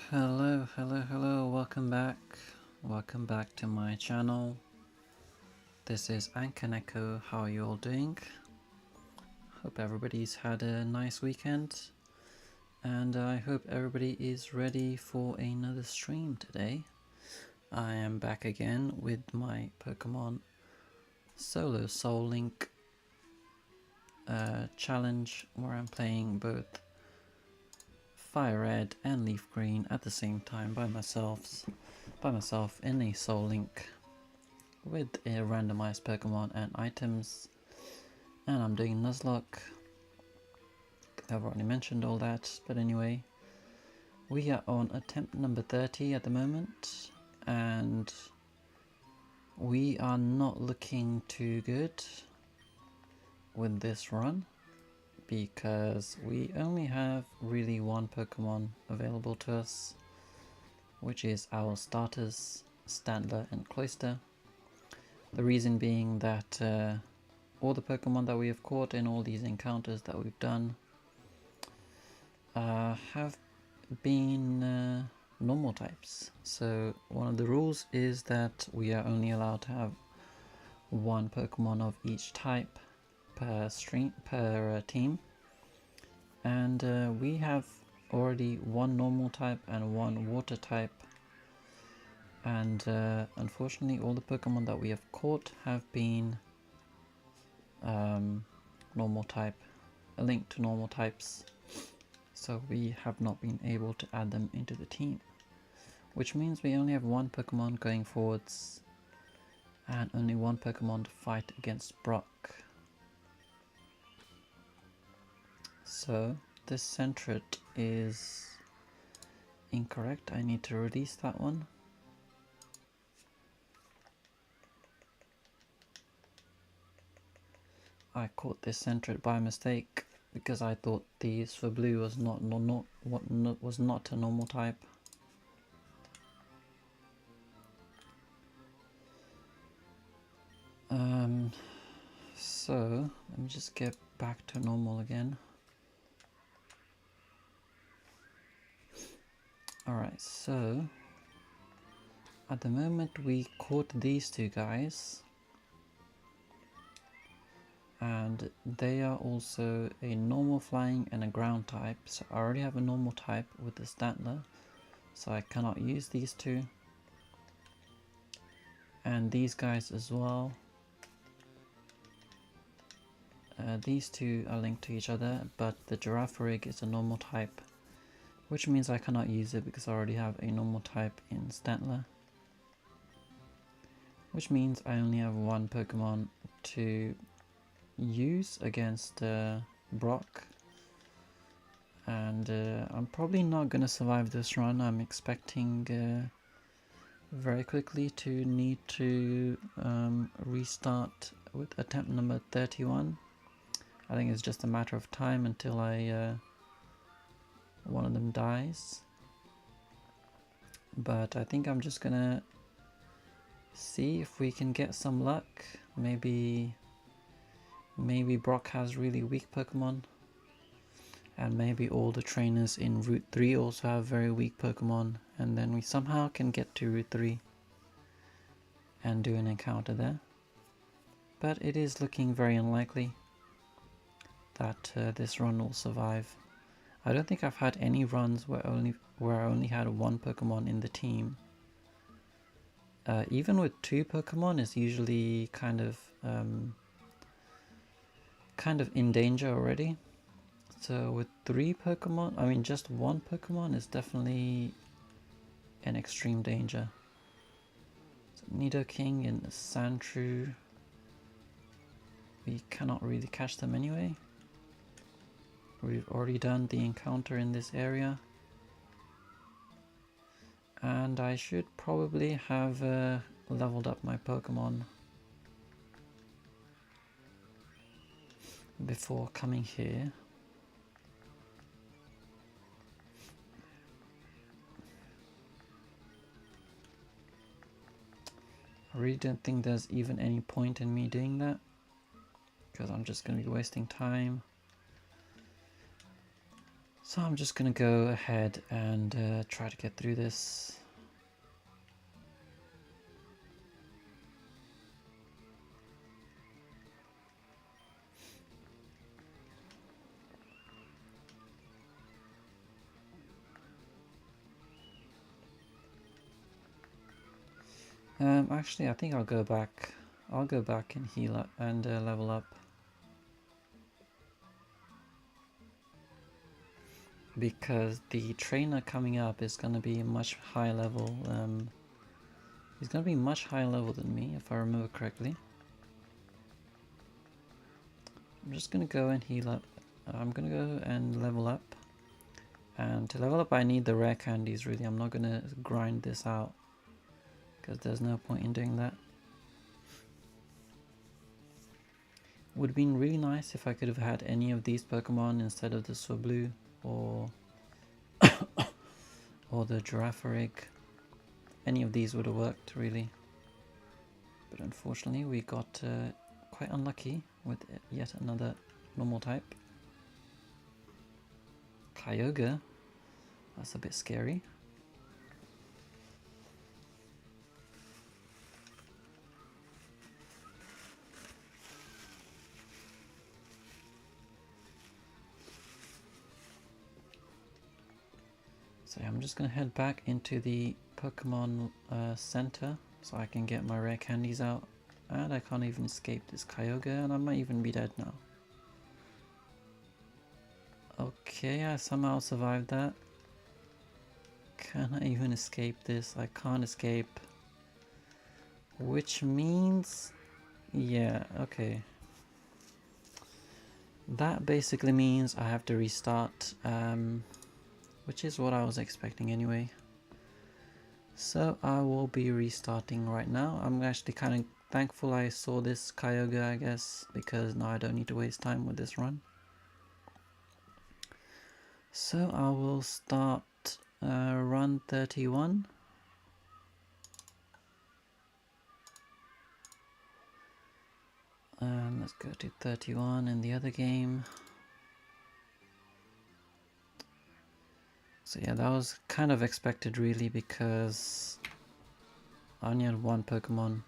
Hello, welcome back to my channel. This is Ankaneko. How are you all doing? Hope everybody's had a nice weekend, and I hope everybody is ready for another stream today. I am back again with my Pokemon Solo Soul Link challenge, where I'm playing both Fire Red and Leaf Green at the same time by myself in a Soul Link with a randomized Pokemon and items, and I'm doing Nuzlocke. I've already mentioned all that, but anyway, we are on attempt number 30 at the moment, and we are not looking too good with this run, because we only have really one Pokemon available to us, which is our starters, Stantler and Cloyster. The reason being that all the Pokemon that we have caught in all these encounters that we've done have been normal types. So one of the rules is that we are only allowed to have one Pokemon of each type per team, and we have already one normal type and one water type, and unfortunately all the Pokemon that we have caught have been normal type, linked to normal types, so we have not been able to add them into the team, which means we only have one Pokemon going forwards and only one Pokemon to fight against Brock. So this Sentret is incorrect. I need to release that one. I caught this Sentret by mistake because I thought the Swablu was not a normal type. So let me just get back to normal again. Alright, so at the moment we caught these two guys, and they are also a normal flying and a ground type, so I already have a normal type with the Stantler, so I cannot use these two, and these guys as well. These two are linked to each other, but the Girafarig is a normal type, which means I cannot use it because I already have a normal type in Stantler, which means I only have one Pokemon to use against Brock, and I'm probably not going to survive this run. I'm expecting very quickly to need to restart with attempt number 31. I think it's just a matter of time until one of them dies, but I think I'm just gonna see if we can get some luck. Maybe Brock has really weak Pokemon, and maybe all the trainers in Route 3 also have very weak Pokemon, and then we somehow can get to Route 3 and do an encounter there. But it is looking very unlikely that this run will survive. I don't think I've had any runs where I only had one Pokemon in the team. Even with two Pokemon, it's usually kind of in danger already. So with three Pokemon, I mean just one Pokemon is definitely in extreme danger. So Nidoking and Sandshrew, we cannot really catch them anyway. We've already done the encounter in this area, and I should probably have leveled up my Pokemon before coming here. I really don't think there's even any point in me doing that, because I'm just going to be wasting time. So I'm just gonna go ahead and try to get through this. Actually, I think I'll go back. I'll go back and heal up and level up. Because the trainer coming up is going to be much higher level. He's going to be much higher level than me, if I remember correctly. I'm just going to go and heal up. I'm going to go and level up. And to level up I need the rare candies really. I'm not going to grind this out, because there's no point in doing that. Would have been really nice if I could have had any of these Pokemon instead of the Swablu or or the Girafarig. Any of these would have worked really. But unfortunately we got quite unlucky with yet another normal type. Kyogre, that's a bit scary. So I'm just going to head back into the Pokemon Center so I can get my rare candies out. And I can't even escape this Kyogre, and I might even be dead now. Okay, I somehow survived that. Can I even escape this? I can't escape. Which means... yeah, okay. That basically means I have to restart, which is what I was expecting anyway. So I will be restarting right now. I'm actually kind of thankful I saw this Kyogre, I guess, because now I don't need to waste time with this run. So I will start run 31. And let's go to 31 in the other game. So yeah, that was kind of expected really, because I only had one Pokemon.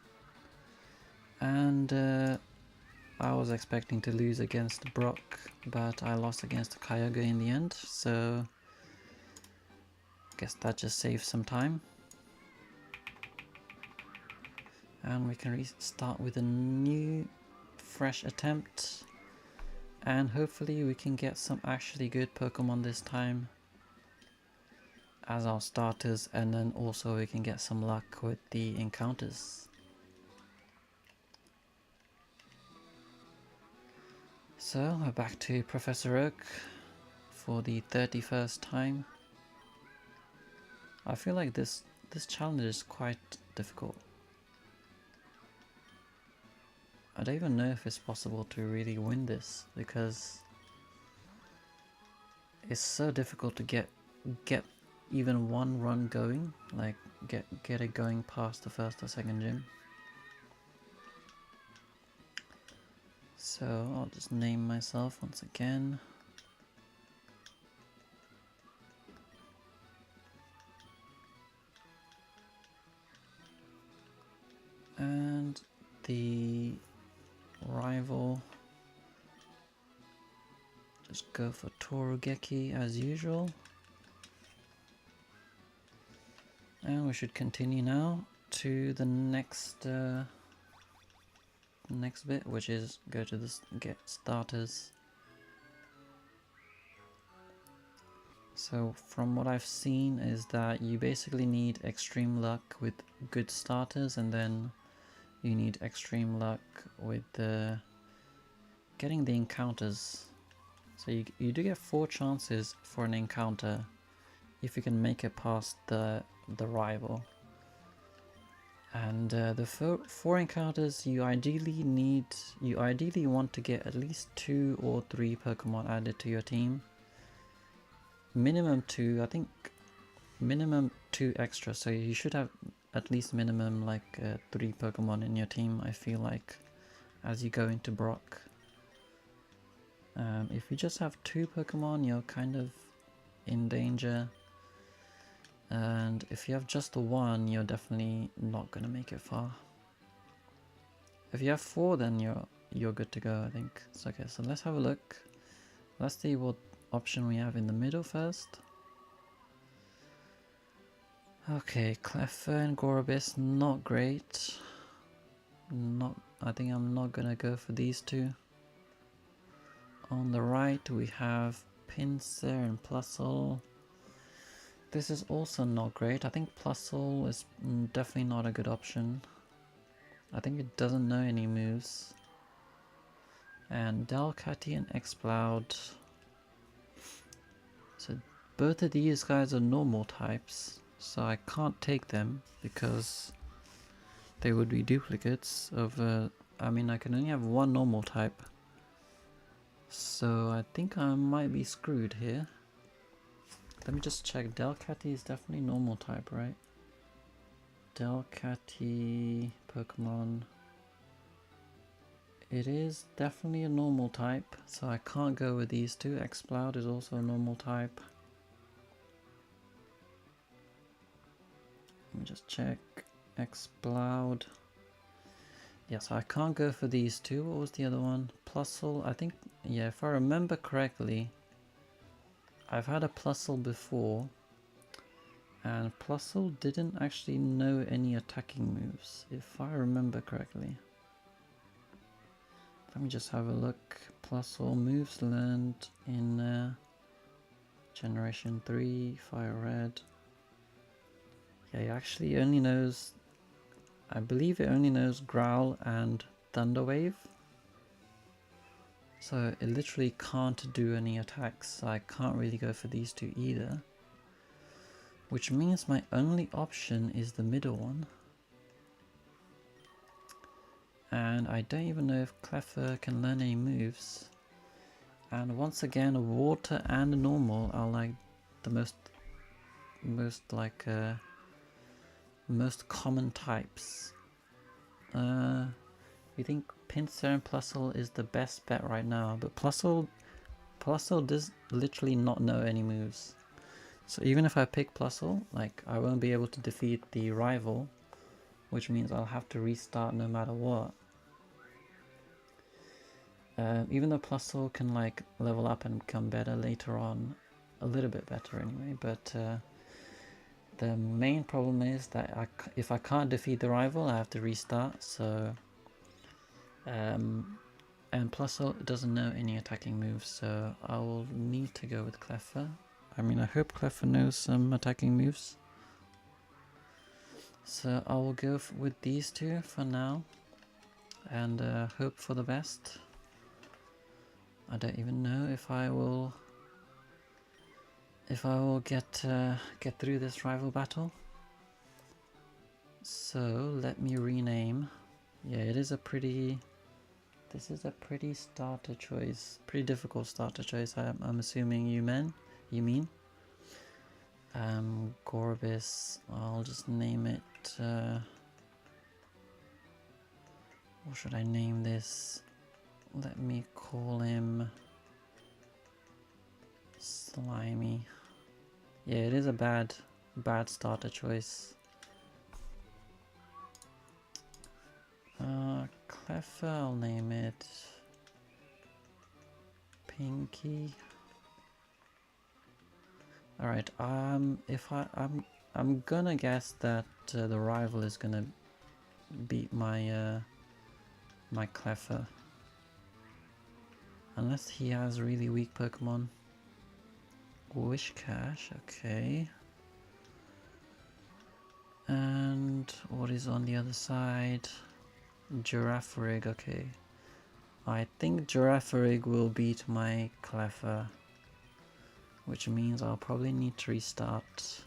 And I was expecting to lose against Brock, but I lost against Kyogre in the end, so I guess that just saves some time. And we can restart with a new, fresh attempt. And hopefully we can get some actually good Pokemon this time as our starters, and then also we can get some luck with the encounters. So we're back to Professor Oak for the 31st time. I feel like this challenge is quite difficult. I don't even know if it's possible to really win this, because it's so difficult to get even one run going, like get it going past the first or second gym. So I'll just name myself once again. And the rival, just go for Torugeki as usual. And we should continue now to the next bit, which is go to this get starters. So from what I've seen is that you basically need extreme luck with good starters, and then you need extreme luck with getting the encounters. So you do get 4 chances for an encounter if you can make it past the rival. And the 4 encounters you ideally want to get at least 2 or 3 Pokemon added to your team. Minimum 2, I think minimum 2 extra, so you should have at least minimum like 3 Pokemon in your team, I feel like, as you go into Brock. If you just have 2 Pokemon, you're kind of in danger. And if you have just the one, you're definitely not gonna make it far. If you have 4, then you're good to go, I think. So, okay, so let's have a look. Let's see what option we have in the middle first. Okay, Cleffa and Gorobis, not great. I think I'm not gonna go for these two. On the right we have Pinsir and Plusle. This is also not great. I think Plusle is definitely not a good option. I think it doesn't know any moves. And Delcatty and Exploud. So both of these guys are normal types, so I can't take them because they would be duplicates of I mean, I can only have one normal type. So I think I might be screwed here. Let me just check. Delcatty is definitely normal type, right? Delcatty Pokemon. It is definitely a normal type, so I can't go with these two. Exploud is also a normal type. Let me just check. Exploud. Yeah, so I can't go for these two. What was the other one? Plusle, I think, yeah, if I remember correctly, I've had a Plusle before, and Plusle didn't actually know any attacking moves, if I remember correctly. Let me just have a look. Plusle moves learned in Generation 3, Fire Red. Yeah, he actually only knows, I believe it only knows Growl and Thunder Wave. So it literally can't do any attacks, so I can't really go for these two either. Which means my only option is the middle one. And I don't even know if Cleffa can learn any moves. And once again, water and normal are like the most common types. We think Pinsir and Plusle is the best bet right now, but Plusle does literally not know any moves. So even if I pick Plusle, like, I won't be able to defeat the rival, which means I'll have to restart no matter what. Even though Plusle can like level up and become better later on, a little bit better anyway, but the main problem is that if I can't defeat the rival, I have to restart. So and Plusle doesn't know any attacking moves, so I will need to go with Cleffa. I mean, I hope Cleffa knows some attacking moves. So I will go with these two for now, and hope for the best. I don't even know if I will get through this rival battle. So let me rename. Yeah, this is a pretty starter choice, pretty difficult starter choice. I'm assuming you mean. Gorobis, I'll just name it. What should I name this? Let me call him Slimy. Yeah, it is a bad starter choice. Cleffa, I'll name it Pinky. All right. If I'm gonna guess that the rival is gonna beat my my Cleffa, unless he has really weak Pokemon. Wishcash, okay. And what is on the other side? Girafarig, okay. I think Girafarig will beat my Cleffa, which means I'll probably need to restart.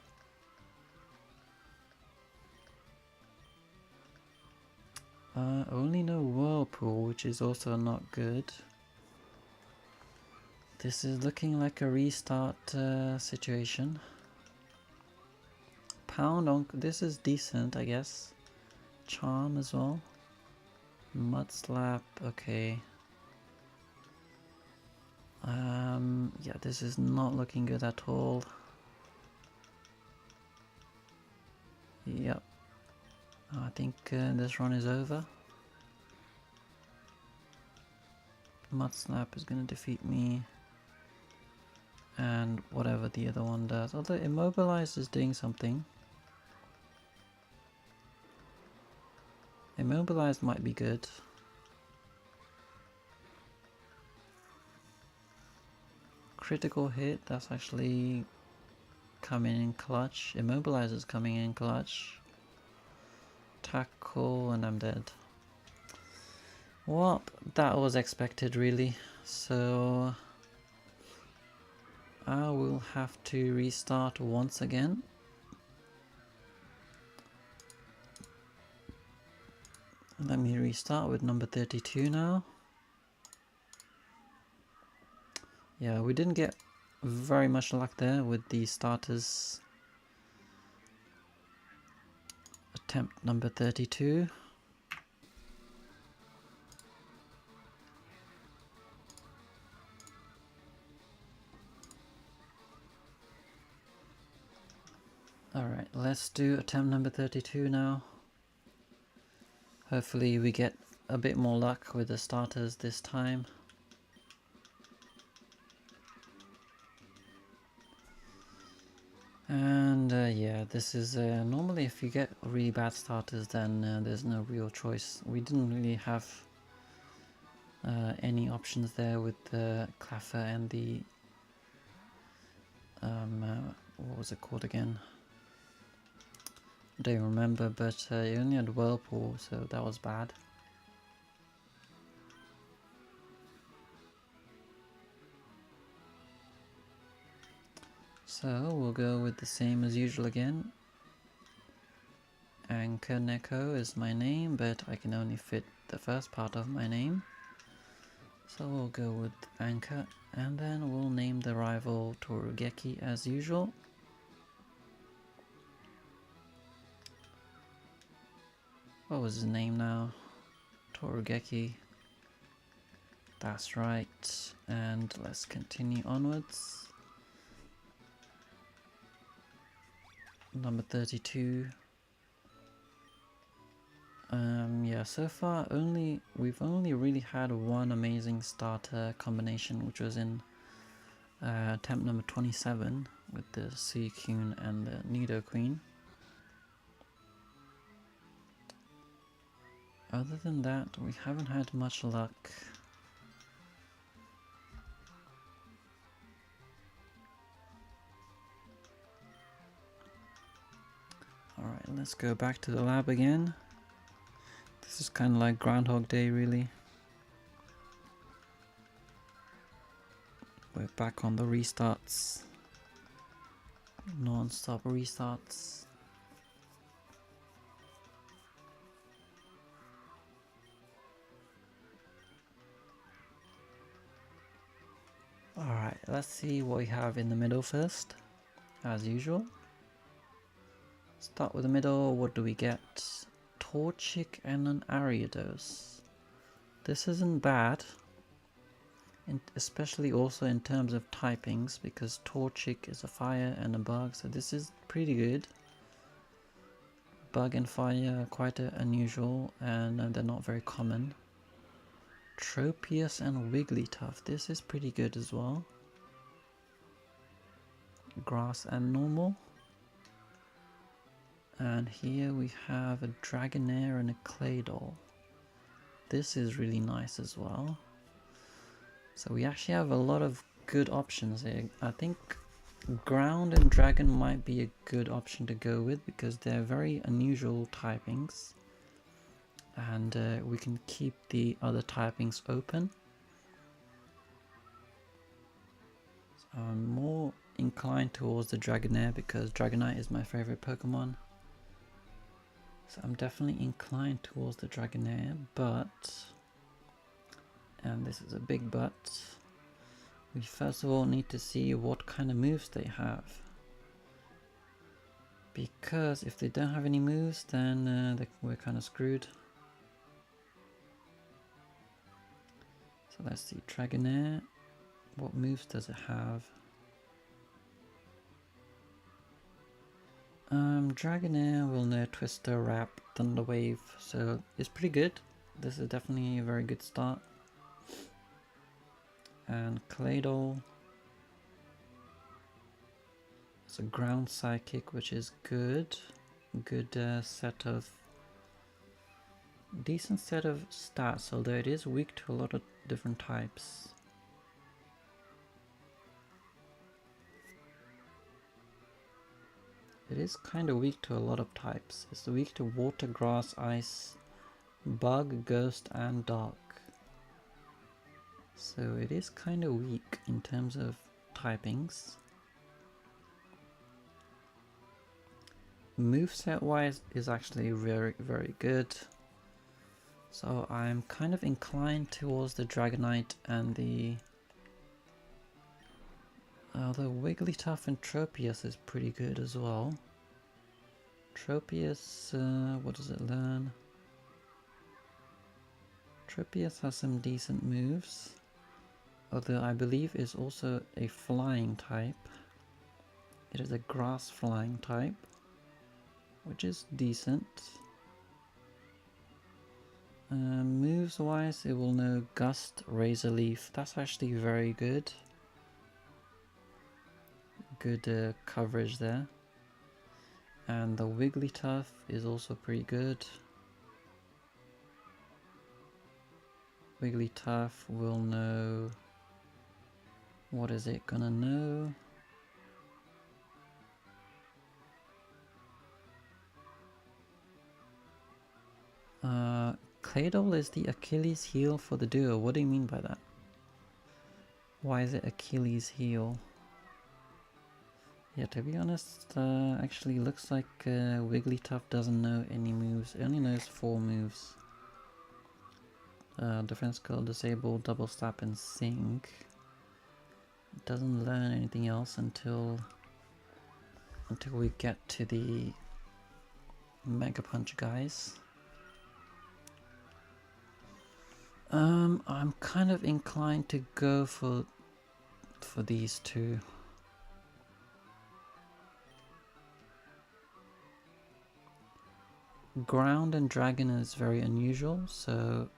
Only no Whirlpool, which is also not good. This is looking like a restart situation. Pound on, this is decent, I guess. Charm as well. Mud Slap, okay. Yeah, this is not looking good at all. Yep. I think this run is over. Mud Snap is going to defeat me. And whatever the other one does. Although Immobilize is doing something. Immobilize might be good. Critical hit, that's actually coming in clutch. Immobilize is coming in clutch. Tackle, and I'm dead. Well, that was expected really. So I will have to restart once again. Let me restart with number 32 now. Yeah, we didn't get very much luck there with the starters. Attempt number 32. Alright, let's do attempt number 32 now. Hopefully we get a bit more luck with the starters this time. And yeah, this is normally if you get really bad starters, then there's no real choice. We didn't really have any options there with the Claffer and the what was it called again? I don't remember, but you only had Whirlpool, so that was bad. So we'll go with the same as usual again. Anchor Neko is my name, but I can only fit the first part of my name. So we'll go with Anchor, and then we'll name the rival Torugeki as usual. What was his name now? Torugeki. That's right. And let's continue onwards. Number 32. Yeah, so far we've only really had one amazing starter combination, which was in attempt number 27 with the Suicune and the Nidoqueen. Other than that, we haven't had much luck. Alright, let's go back to the lab again. This is kind of like Groundhog Day, really. We're back on the restarts. Non-stop restarts. Alright, let's see what we have in the middle first, as usual. Start with the middle, what do we get? Torchic and an Ariados. This isn't bad, especially also in terms of typings, because Torchic is a fire and a bug, so this is pretty good. Bug and fire are quite unusual, and they're not very common. Tropius and Wigglytuff, this is pretty good as well. Grass and normal. And here we have a Dragonair and a Claydol. This is really nice as well. So we actually have a lot of good options here. I think Ground and Dragon might be a good option to go with because they're very unusual typings. And we can keep the other typings open. So I'm more inclined towards the Dragonair because Dragonite is my favorite Pokemon. So I'm definitely inclined towards the Dragonair, but, and this is a big but, we first of all need to see what kind of moves they have. Because if they don't have any moves, then we're kind of screwed. So let's see, Dragonair. What moves does it have? Dragonair will know Twister, Wrap, Thunder Wave, so it's pretty good. This is definitely a very good start. And Claydol. It's a ground psychic, which is good. Good decent set of stats, although it is weak to a lot of different types. It is kind of weak to a lot of types. It's weak to water, grass, ice, bug, ghost, and dark. So it is kind of weak in terms of typings. Moveset wise is actually very, very good. So I'm kind of inclined towards the Dragonite and the Wigglytuff and Tropius is pretty good as well. Tropius, what does it learn? Tropius has some decent moves, although I believe is also a flying type. It is a grass flying type, which is decent. Moves wise, it will know Gust, Razor Leaf. That's actually very good. Good coverage there. And the Wigglytuff is also pretty good. Wigglytuff will know... What is it gonna know? Claydol is the Achilles heel for the duo. What do you mean by that? Why is it Achilles heel? Yeah, to be honest, actually looks like Wigglytuff doesn't know any moves. It only knows 4 moves. Defense Curl, Disable, Double Slap, and Sink. It doesn't learn anything else until we get to the Mega Punch guys. I'm kind of inclined to go for these two. Ground and Dragon is very unusual, so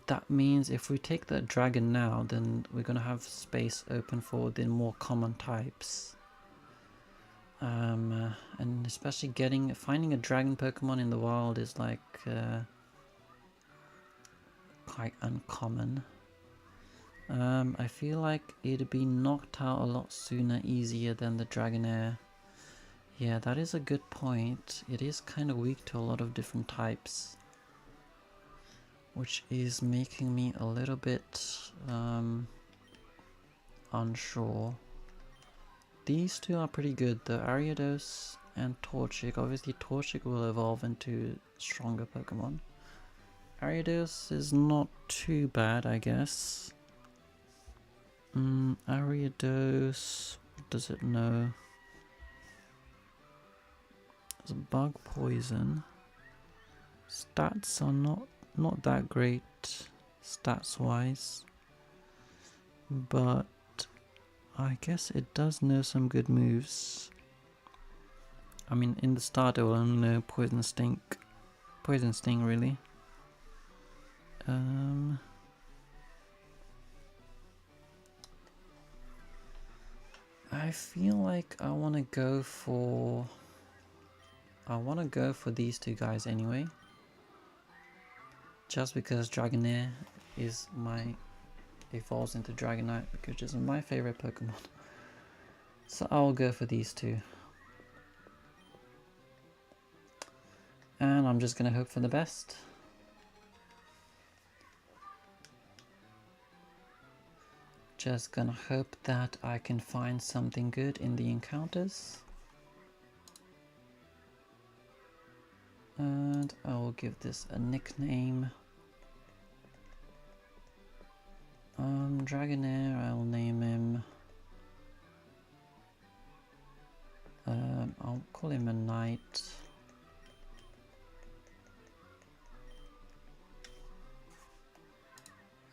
that means if we take the Dragon now, then we're gonna have space open for the more common types. And especially finding a Dragon Pokemon in the wild is like quite uncommon. I feel like it'd be knocked out a lot sooner, easier than the Dragonair. Yeah, that is a good point. It is kind of weak to a lot of different types, which is making me a little bit unsure. These two are pretty good, the Ariados and Torchic. Obviously Torchic will evolve into stronger Pokemon. Ariados is not too bad, I guess. Ariados, what does it know? It's a bug poison. Stats are not that great stats wise, but I guess it does know some good moves. I mean, in the start it will only know Poison Sting really. I feel like I want to go for these two guys anyway, just because Dragonair evolves into Dragonite, which is my favorite Pokemon. So I'll go for these two, and I'm just gonna hope for the best. Just gonna hope that I can find something good in the encounters. And I will give this a nickname. Dragonair, I'll name him. I'll call him a knight.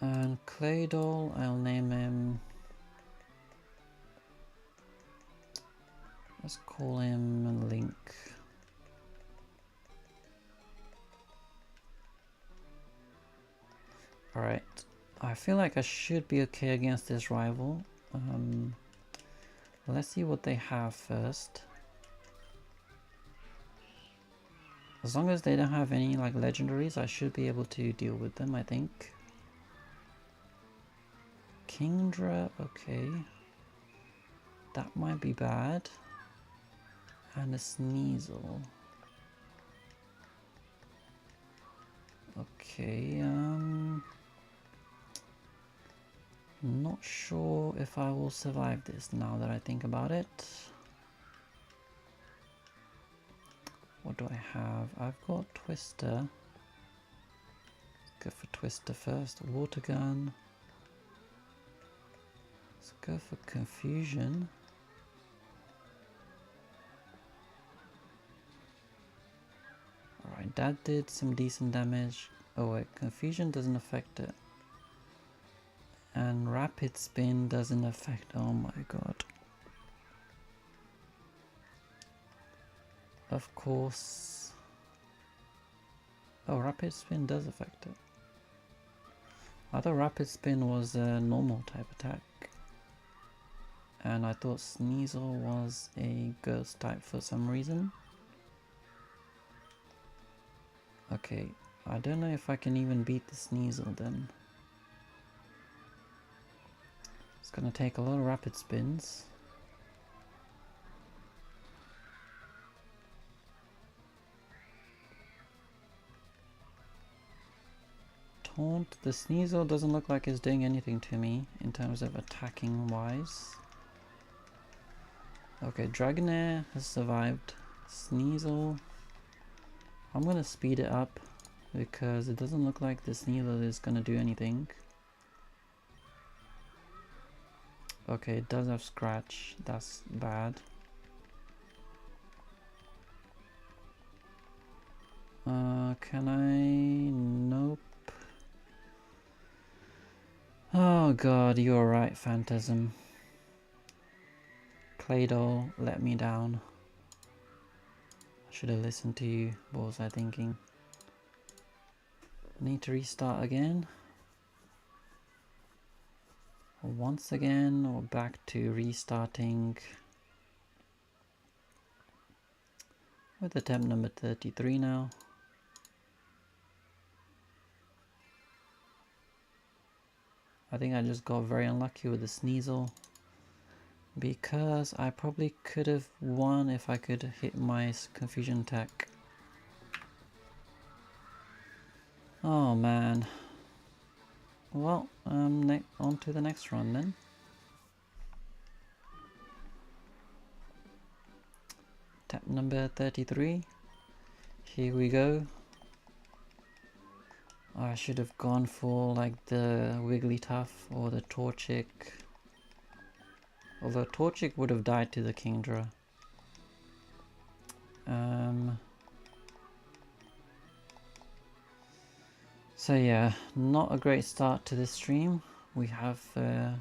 And Claydol, I'll name him. Let's call him Link. Alright, I feel like I should be okay against this rival. Let's see what they have first. As long as they don't have any like legendaries, I should be able to deal with them, I think. Kingdra, okay. That might be bad. And a Sneasel. Okay, not sure if I will survive this now that I think about it. What do I have? I've got Twister. Let's go for Twister first. Water Gun. Let's go for Confusion. Alright, that did some decent damage. Oh wait, Confusion doesn't affect it. And Rapid Spin doesn't affect... Oh my god. Of course... Oh, Rapid Spin does affect it. I thought Rapid Spin was a normal type attack. And I thought Sneasel was a ghost type for some reason. Okay, I don't know if I can even beat the Sneasel then. It's gonna take a lot of Rapid Spins. Taunt. The Sneasel doesn't look like it's doing anything to me in terms of attacking wise. Okay, Dragonair has survived. Sneasel. I'm gonna speed it up because it doesn't look like the Sneasel is gonna do anything. Okay, it does have Scratch. That's bad. Can I? Nope. Oh god, you're right, Phantasm. Claydol let me down. I should have listened to you. What was I thinking? Need to restart again. Once again, or back to restarting with attempt number 33 now. I think I just got very unlucky with the Sneasel because I probably could have won if I could hit my Confusion attack. Oh man. Well, on to the next run then. Tap number 33. Here we go. I should have gone for like the Wigglytuff or the Torchic. Although Torchic would have died to the Kingdra. So yeah, not a great start to this stream. We have we're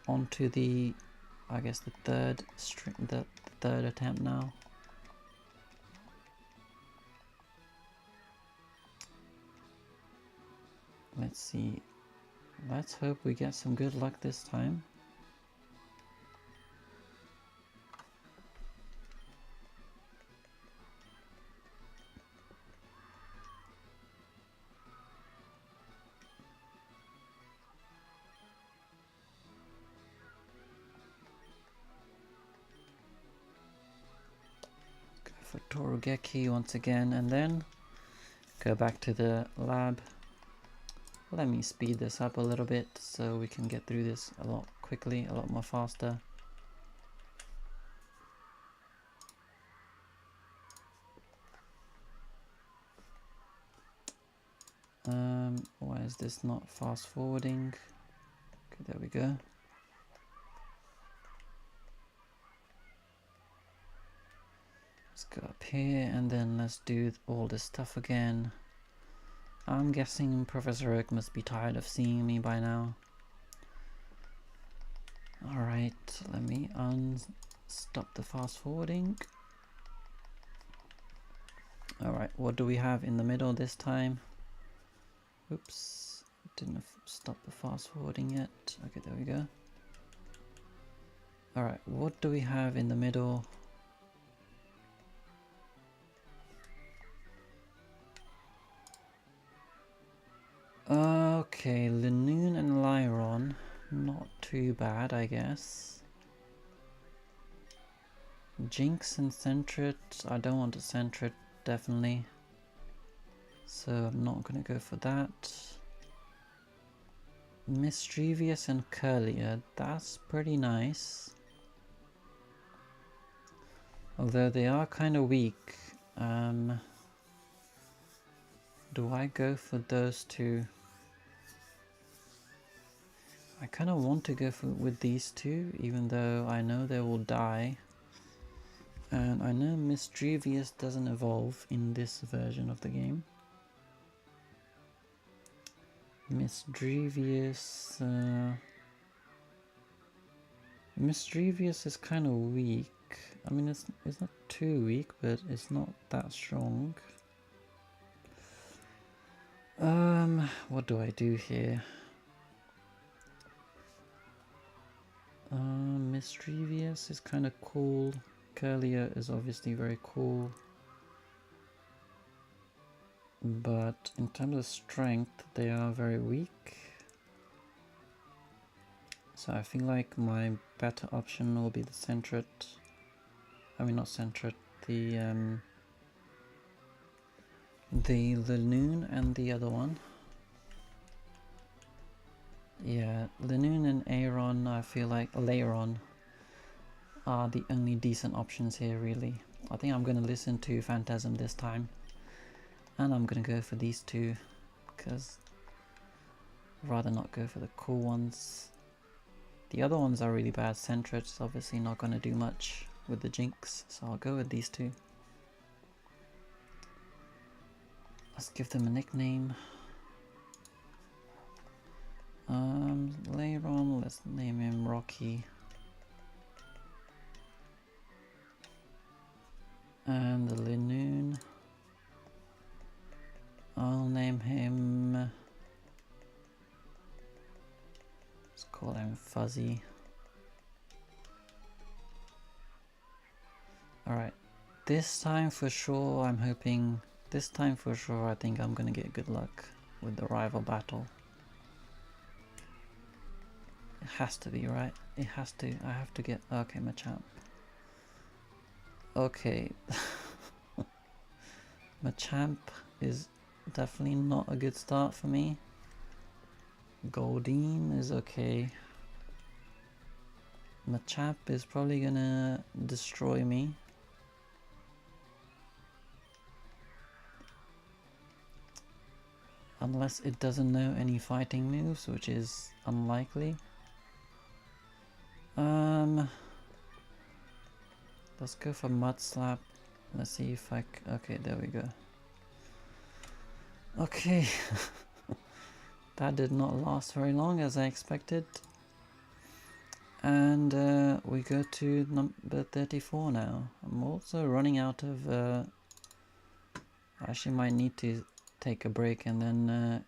on to the, I guess the third attempt now. Let's see. Let's hope we get some good luck this time. Go for Torugeki once again and then go back to the lab. Let me speed this up a little bit so we can get through this a lot quickly, a lot more faster. Why is this not fast forwarding? Okay, there we go. Let's go up here and then let's do all this stuff again. I'm guessing Professor Oak must be tired of seeing me by now. Alright, let me stop the fast forwarding. Alright, what do we have in the middle this time? Oops, didn't stop the fast forwarding yet. Okay, there we go. Alright, what do we have in the middle? Okay, Lanoon and Lyron. Not too bad, I guess. Jinx and Sentret. I don't want to Sentret, definitely. So I'm not gonna go for that. Mischievous and Curlier. That's pretty nice. Although they are kind of weak. Do I go for those two? I kind of want to go with these two, even though I know they will die. And I know Mischievous doesn't evolve in this version of the game. Mischievous is kind of weak. I mean, it's not too weak, but it's not that strong. What do I do here? Mischievous is kind of cool. Curlier is obviously very cool. But in terms of strength, they are very weak. So I feel like my better option will be the Sentret. I mean, not Sentret, the Lanoon and the other one. Yeah, Lanoon and Aeron, I feel like Lairon are the only decent options here, really. I think I'm gonna listen to Phantasm this time. And I'm gonna go for these two, because I'd rather not go for the cool ones. The other ones are really bad. Sentret's obviously not gonna do much with the Jinx, so I'll go with these two. Let's give them a nickname. Lairon, let's name him Rocky. And the Lanoon, I'll name him, let's call him Fuzzy. Alright, this time for sure, I think I'm gonna get good luck with the rival battle. It has to be, right? It has to. I have to get... Okay, Machamp. Okay. Machamp is definitely not a good start for me. Goldeen is okay. Machamp is probably gonna destroy me. Unless it doesn't know any fighting moves, which is unlikely. Let's go for Mud Slap. Let's see if I okay, there we go. Okay. That did not last very long as I expected. And we go to number 34 now. I'm also running out of... I actually might need to take a break and then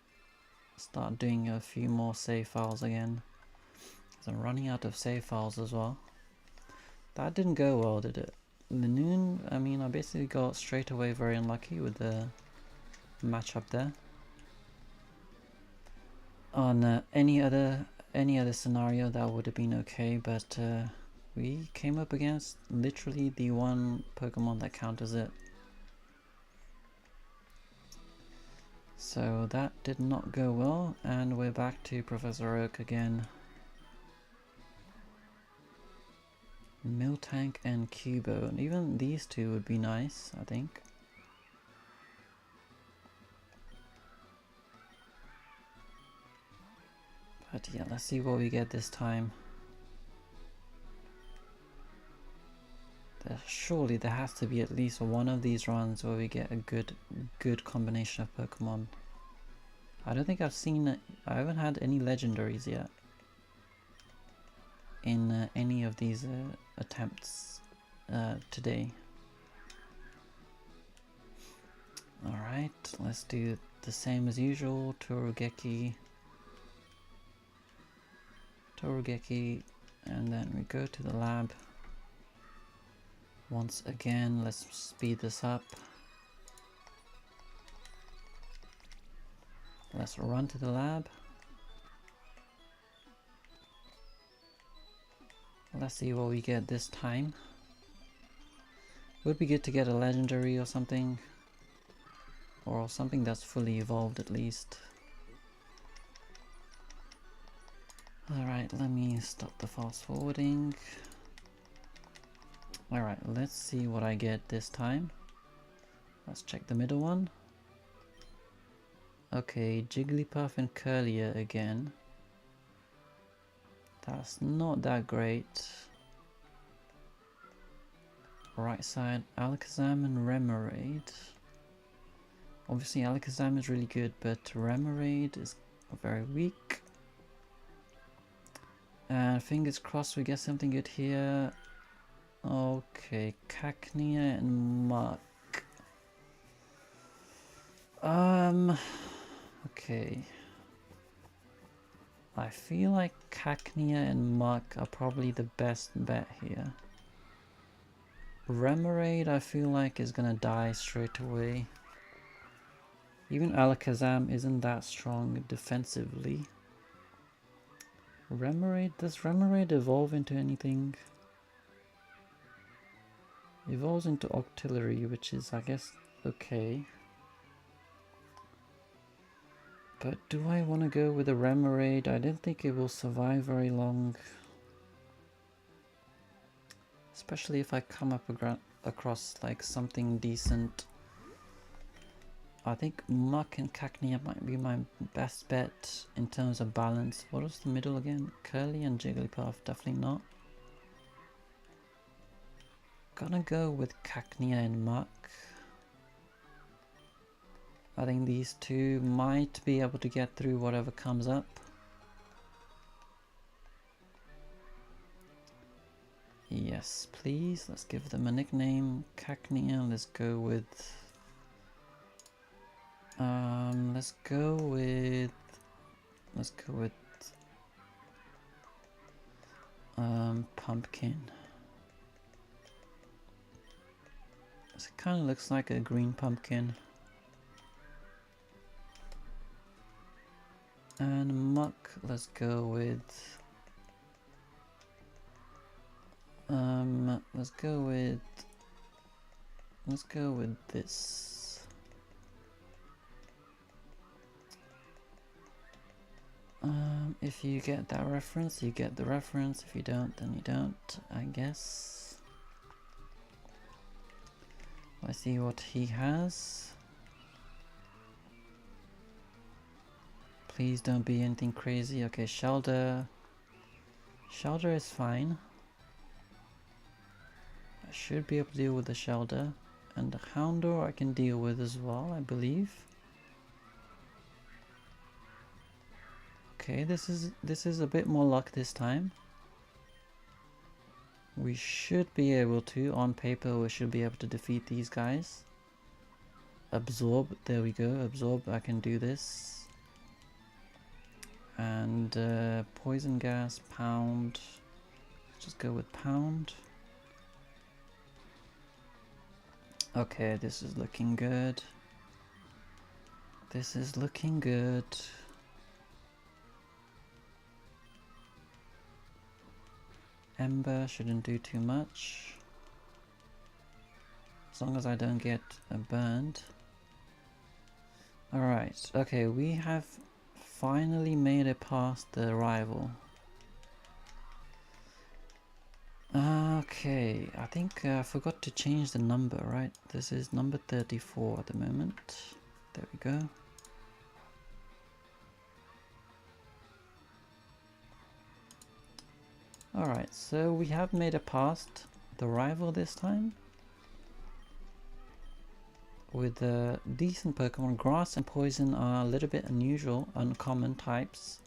start doing a few more save files again. So I'm running out of save files as well. That didn't go well, did it? Lanoon, I mean, I basically got straight away very unlucky with the matchup there. On any other scenario that would have been okay, but we came up against literally the one Pokemon that counters it. So that did not go well, and we're back to Professor Oak again. Miltank and Cubo, and even these two would be nice, I think. But yeah, let's see what we get this time. Surely there has to be at least one of these runs where we get a good combination of Pokemon. I don't think I've seen it. I haven't had any legendaries yet in any of these attempts today. Alright, let's do the same as usual. Torugeki, and then we go to the lab. Once again, let's speed this up. Let's run to the lab. Let's see what we get this time. Would be good to get a legendary or something. Or something that's fully evolved at least. Alright, let me stop the fast forwarding. Alright, let's see what I get this time. Let's check the middle one. Okay, Jigglypuff and Curlier again. That's not that great. Right side, Alakazam and Remoraid. Obviously Alakazam is really good, but Remoraid is very weak. And fingers crossed we get something good here. Okay, Cacnea and Muk. Okay. I feel like Cacnea and Muk are probably the best bet here. Remoraid I feel like is gonna die straight away. Even Alakazam isn't that strong defensively. Does Remoraid evolve into anything? Evolves into Octillery, which is I guess okay. But do I want to go with a Remoraid? I don't think it will survive very long. Especially if I come up across like something decent. I think Muk and Cacnea might be my best bet in terms of balance. What was the middle again? Curly and Jigglypuff, definitely not. Gonna go with Cacnea and Muk. I think these two might be able to get through whatever comes up. Yes, please. Let's give them a nickname. Cacnea. Let's go with Pumpkin. It kind of looks like a green pumpkin. And Muk, let's go with this. If you get that reference, you get the reference. If you don't, then you don't, I guess. Let's see what he has. Please don't be anything crazy. Okay, Shelter. Shelter is fine. I should be able to deal with the Shelter. And the Houndour I can deal with as well, I believe. Okay, this is a bit more luck this time. We should be able to, on paper, we should be able to defeat these guys. Absorb, there we go, Absorb, I can do this. And Poison Gas, Pound. Just go with Pound. Okay, this is looking good. This is looking good. Ember shouldn't do too much. As long as I don't get burned. Alright, okay, we have finally made it past the rival. Okay, I think I forgot to change the number, right? This is number 34 at the moment. There we go. Alright, so we have made it past the rival this time. with decent Pokemon. Grass and Poison are a little bit unusual, uncommon types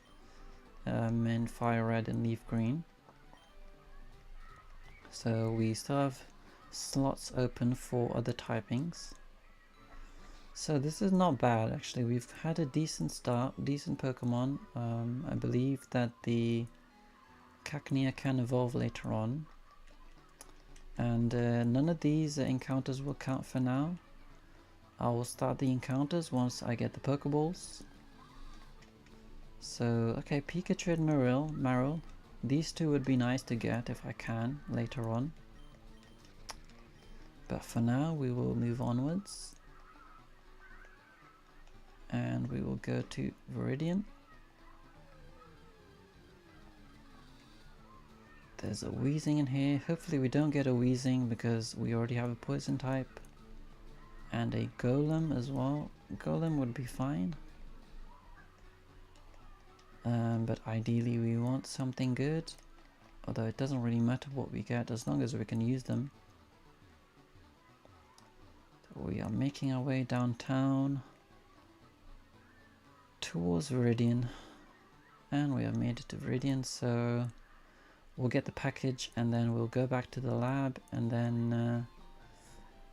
in Fire Red and Leaf Green. So we still have slots open for other typings. So this is not bad actually. We've had a decent start, decent Pokemon. I believe that the Cacnea can evolve later on. And none of these encounters will count for now. I will start the encounters once I get the Pokeballs. So, okay, Pikachu and Marill. These two would be nice to get if I can later on. But for now, we will move onwards. And we will go to Viridian. There's a Weezing in here. Hopefully we don't get a Weezing because we already have a Poison type. And a Golem as well. Golem would be fine. But ideally we want something good. Although it doesn't really matter what we get as long as we can use them. So we are making our way downtown towards Viridian. And we have made it to Viridian, so we'll get the package and then we'll go back to the lab and then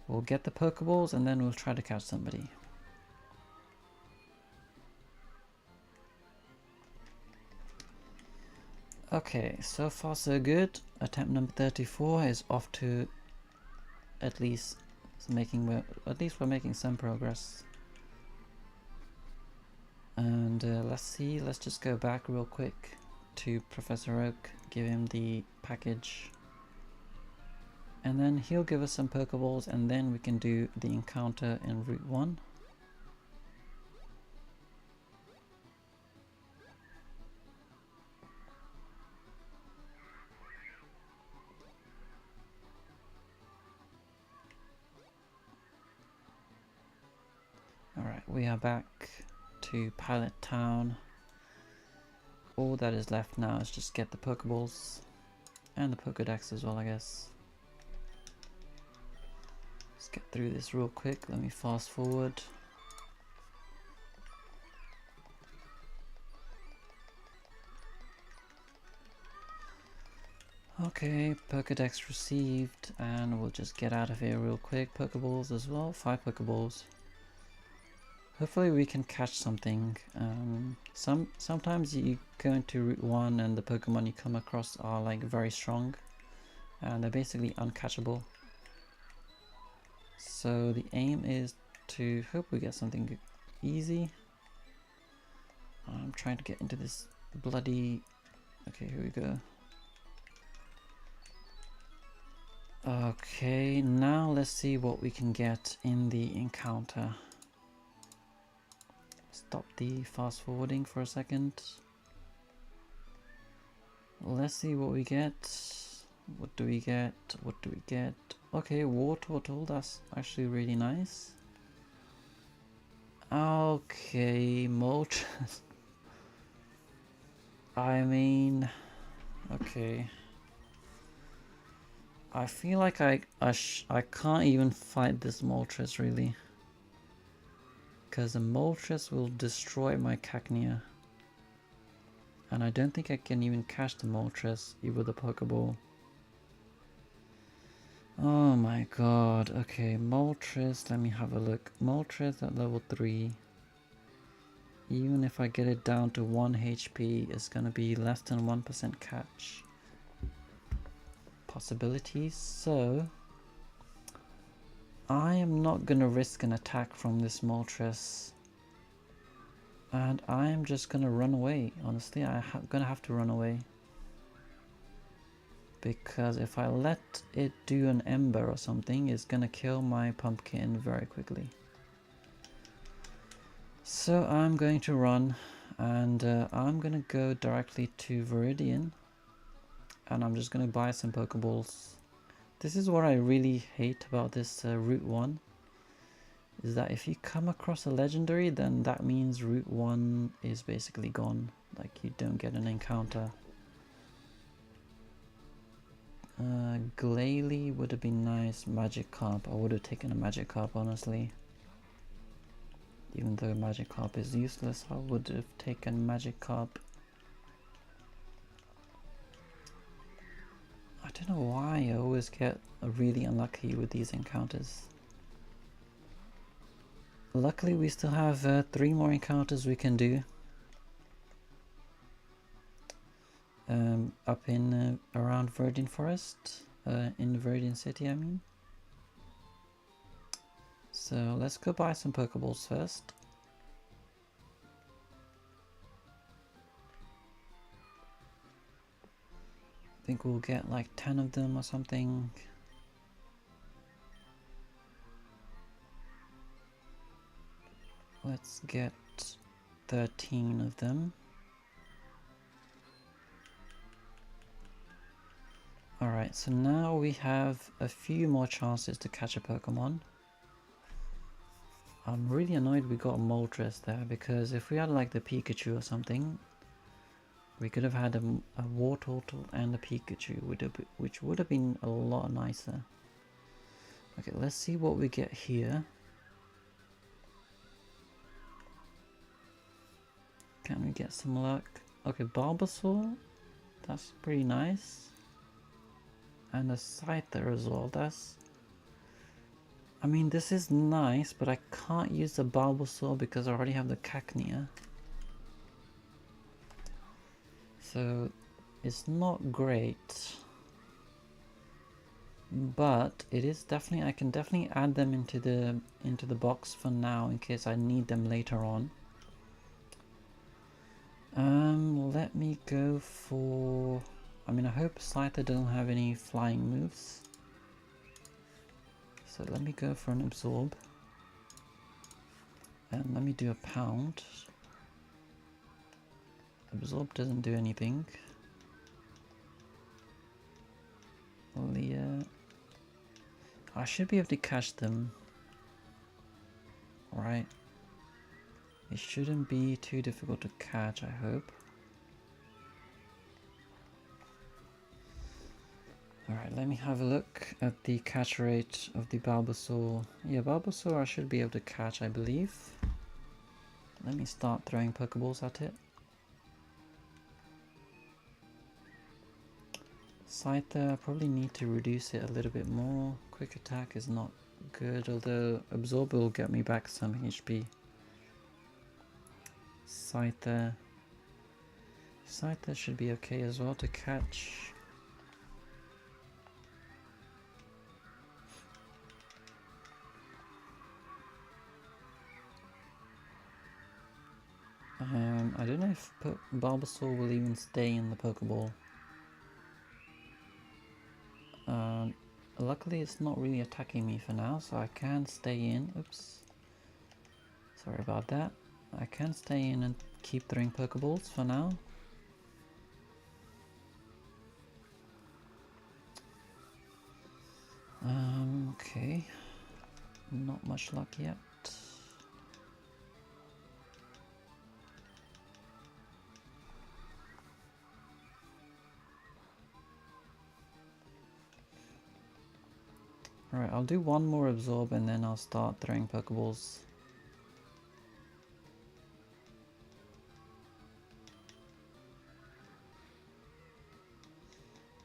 we'll get the Pokeballs and then we'll try to catch somebody. Okay, so far so good. Attempt number 34 is off to at least we're making some progress. And let's see, let's just go back real quick to Professor Oak, give him the package. And then he'll give us some Pokeballs and then we can do the encounter in Route 1. Alright, we are back to Pilot Town. All that is left now is just get the Pokeballs and the Pokedex as well, I guess. Let's get through this real quick. Let me fast forward. Okay, Pokedex received, and we'll just get out of here real quick. Pokeballs as well, 5 Pokeballs. Hopefully we can catch something. Sometimes you go into Route 1 and the Pokemon you come across are like very strong and they're basically uncatchable. So the aim is to hope we get something easy. I'm trying to get into this bloody... Okay, here we go. Okay, now let's see what we can get in the encounter. Stop the fast forwarding for a second. Let's see what we get. What do we get? What do we get? Okay, War Turtle, that's actually really nice. Okay, Moltres. I mean, okay. I feel like I can't even fight this Moltres really. Because the Moltres will destroy my Cacnea. And I don't think I can even catch the Moltres with a Pokeball. Oh my god. Okay, Moltres, let me have a look. Moltres at level 3. Even if I get it down to 1 HP, it's gonna be less than 1% catch possibilities. So I am not gonna risk an attack from this Moltres. And I am just gonna run away. Honestly, I'm gonna have to run away. Because if I let it do an Ember or something, it's gonna kill my pumpkin very quickly. So I'm going to run, and I'm gonna go directly to Viridian. And I'm just gonna buy some Pokeballs. This is what I really hate about this Route 1. Is that if you come across a legendary, then that means Route 1 is basically gone. Like, you don't get an encounter. Glalie would have been nice. Magikarp, I would have taken a Magikarp, honestly. Even though Magikarp is useless, I would have taken Magikarp. I don't know why I always get really unlucky with these encounters. Luckily we still have 3 more encounters we can do. Up in around Verdant Forest, in Verdant City I mean. So let's go buy some Pokeballs first. I think we'll get like 10 of them or something. Let's get 13 of them. Alright, so now we have a few more chances to catch a Pokemon. I'm really annoyed we got a Moltres there, because if we had like the Pikachu or something, we could have had a Wartortle and a Pikachu, which would have been a lot nicer. Okay, let's see what we get here. Can we get some luck? Okay, Bulbasaur, that's pretty nice. And a Scyther as well, I mean, this is nice, but I can't use the Bulbasaur because I already have the Cacnea. So, it's not great. But it is definitely, I can definitely add them into the box for now in case I need them later on. Let me go for... I mean, I hope Scyther doesn't have any flying moves. So let me go for an Absorb. And let me do a Pound. Absorb doesn't do anything. Leah. I should be able to catch them. Right. It shouldn't be too difficult to catch, I hope. Alright, let me have a look at the catch rate of the Bulbasaur. Yeah, Bulbasaur I should be able to catch, I believe. Let me start throwing Pokeballs at it. Scyther, I probably need to reduce it a little bit more. Quick attack is not good, although Absorb will get me back some HP. Scyther should be okay as well to catch. I don't know if Bulbasaur will even stay in the Pokeball. Luckily it's not really attacking me for now, so I can stay in. Oops. Sorry about that. I can stay in and keep throwing Pokeballs for now. Okay. Not much luck yet. Alright, I'll do one more Absorb and then I'll start throwing Pokeballs.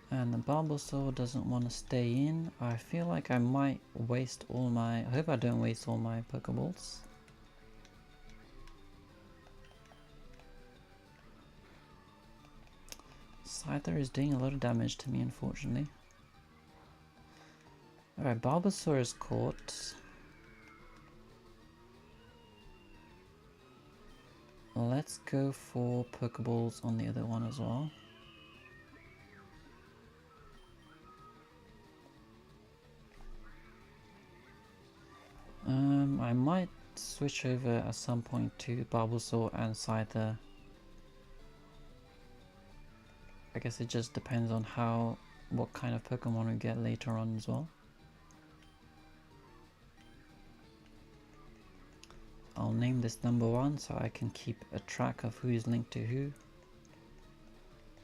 And the Bulbasaur doesn't want to stay in. I feel like I might waste all my... I hope I don't waste all my Pokeballs. Scyther is doing a lot of damage to me, unfortunately. Alright, Bulbasaur is caught. Let's go for Pokeballs on the other one as well. I might switch over at some point to Bulbasaur and Scyther. I guess it just depends on what kind of Pokemon we get later on as well. I'll name this number 1 so I can keep a track of who is linked to who.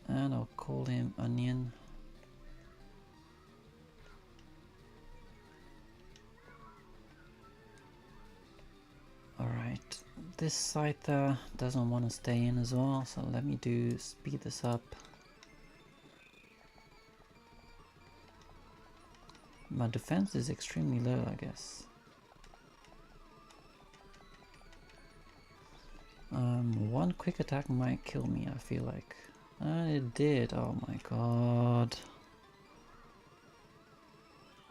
And I'll call him Onion. Alright. This Scyther doesn't want to stay in as well, so let me speed this up. My defense is extremely low, I guess. One quick attack might kill me, I feel like. And it did, oh my god.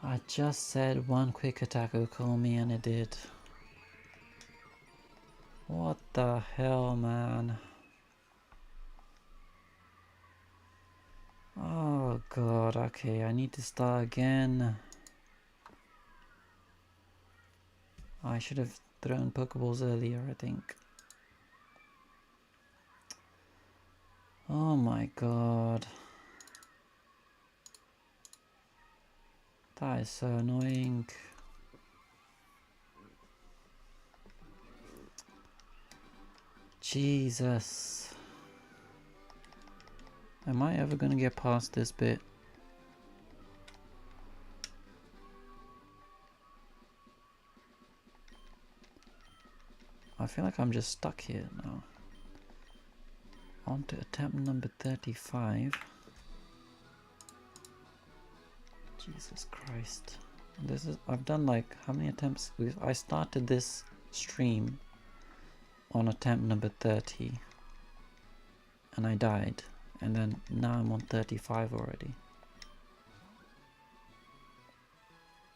I just said one quick attack will kill me and it did. What the hell, man? Oh god, okay, I need to start again. I should have thrown Pokeballs earlier, I think. Oh my god. That is so annoying. Jesus. Am I ever gonna get past this bit? I feel like I'm just stuck here now. On to attempt number 35. Jesus Christ. I've done like, how many attempts? I started this stream on attempt number 30. And I died. And then now I'm on 35 already.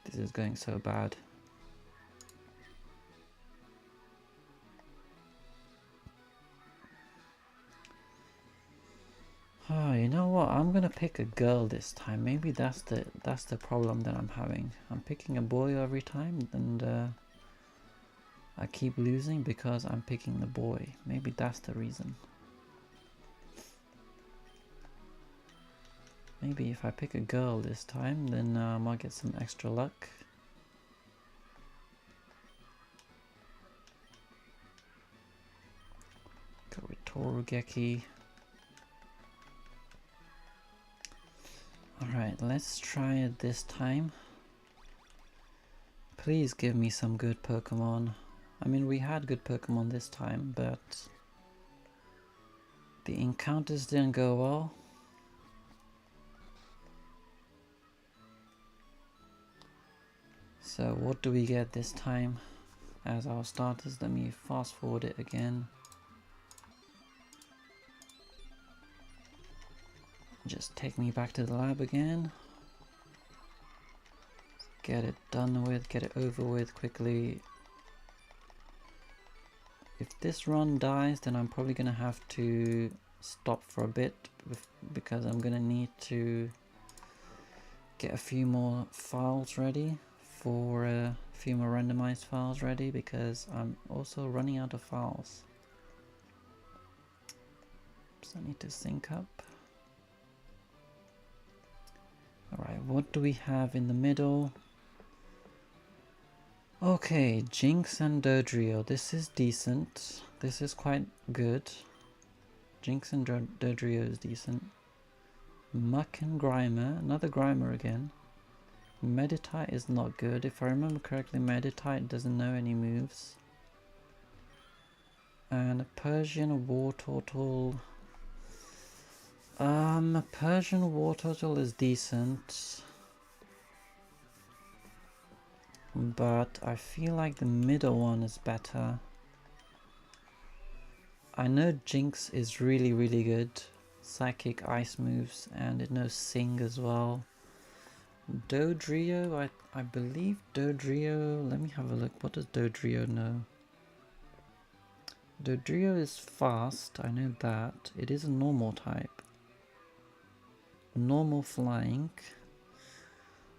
This is going so bad. Oh, you know what? I'm gonna pick a girl this time. Maybe that's the problem that I'm having. I'm picking a boy every time, and I keep losing because I'm picking the boy. Maybe that's the reason. Maybe if I pick a girl this time, then I might get some extra luck. Go with Torugeki. Alright, let's try it this time. Please give me some good Pokemon. I mean, we had good Pokemon this time, but the encounters didn't go well. So what do we get this time as our starters? Let me fast forward it again. Just take me back to the lab again. Get it done with, get it over with quickly. If this run dies, then I'm probably gonna have to stop for a bit because I'm gonna need to get a few more files ready for a few more randomized files ready because I'm also running out of files. So I need to sync up. Alright, what do we have in the middle? Okay, Jinx and Dodrio. This is decent. This is quite good. Jinx and Dodrio is decent. Muck and Grimer. Another Grimer again. Meditite is not good. If I remember correctly, Meditite doesn't know any moves. And a Persian War Turtle. Persian War Turtle is decent. But I feel like the middle one is better. I know Jinx is really, really good. Psychic ice moves, and it knows Sing as well. Dodrio, I believe Dodrio, let me have a look. What does Dodrio know? Dodrio is fast, I know that. It is a normal type. Normal flying.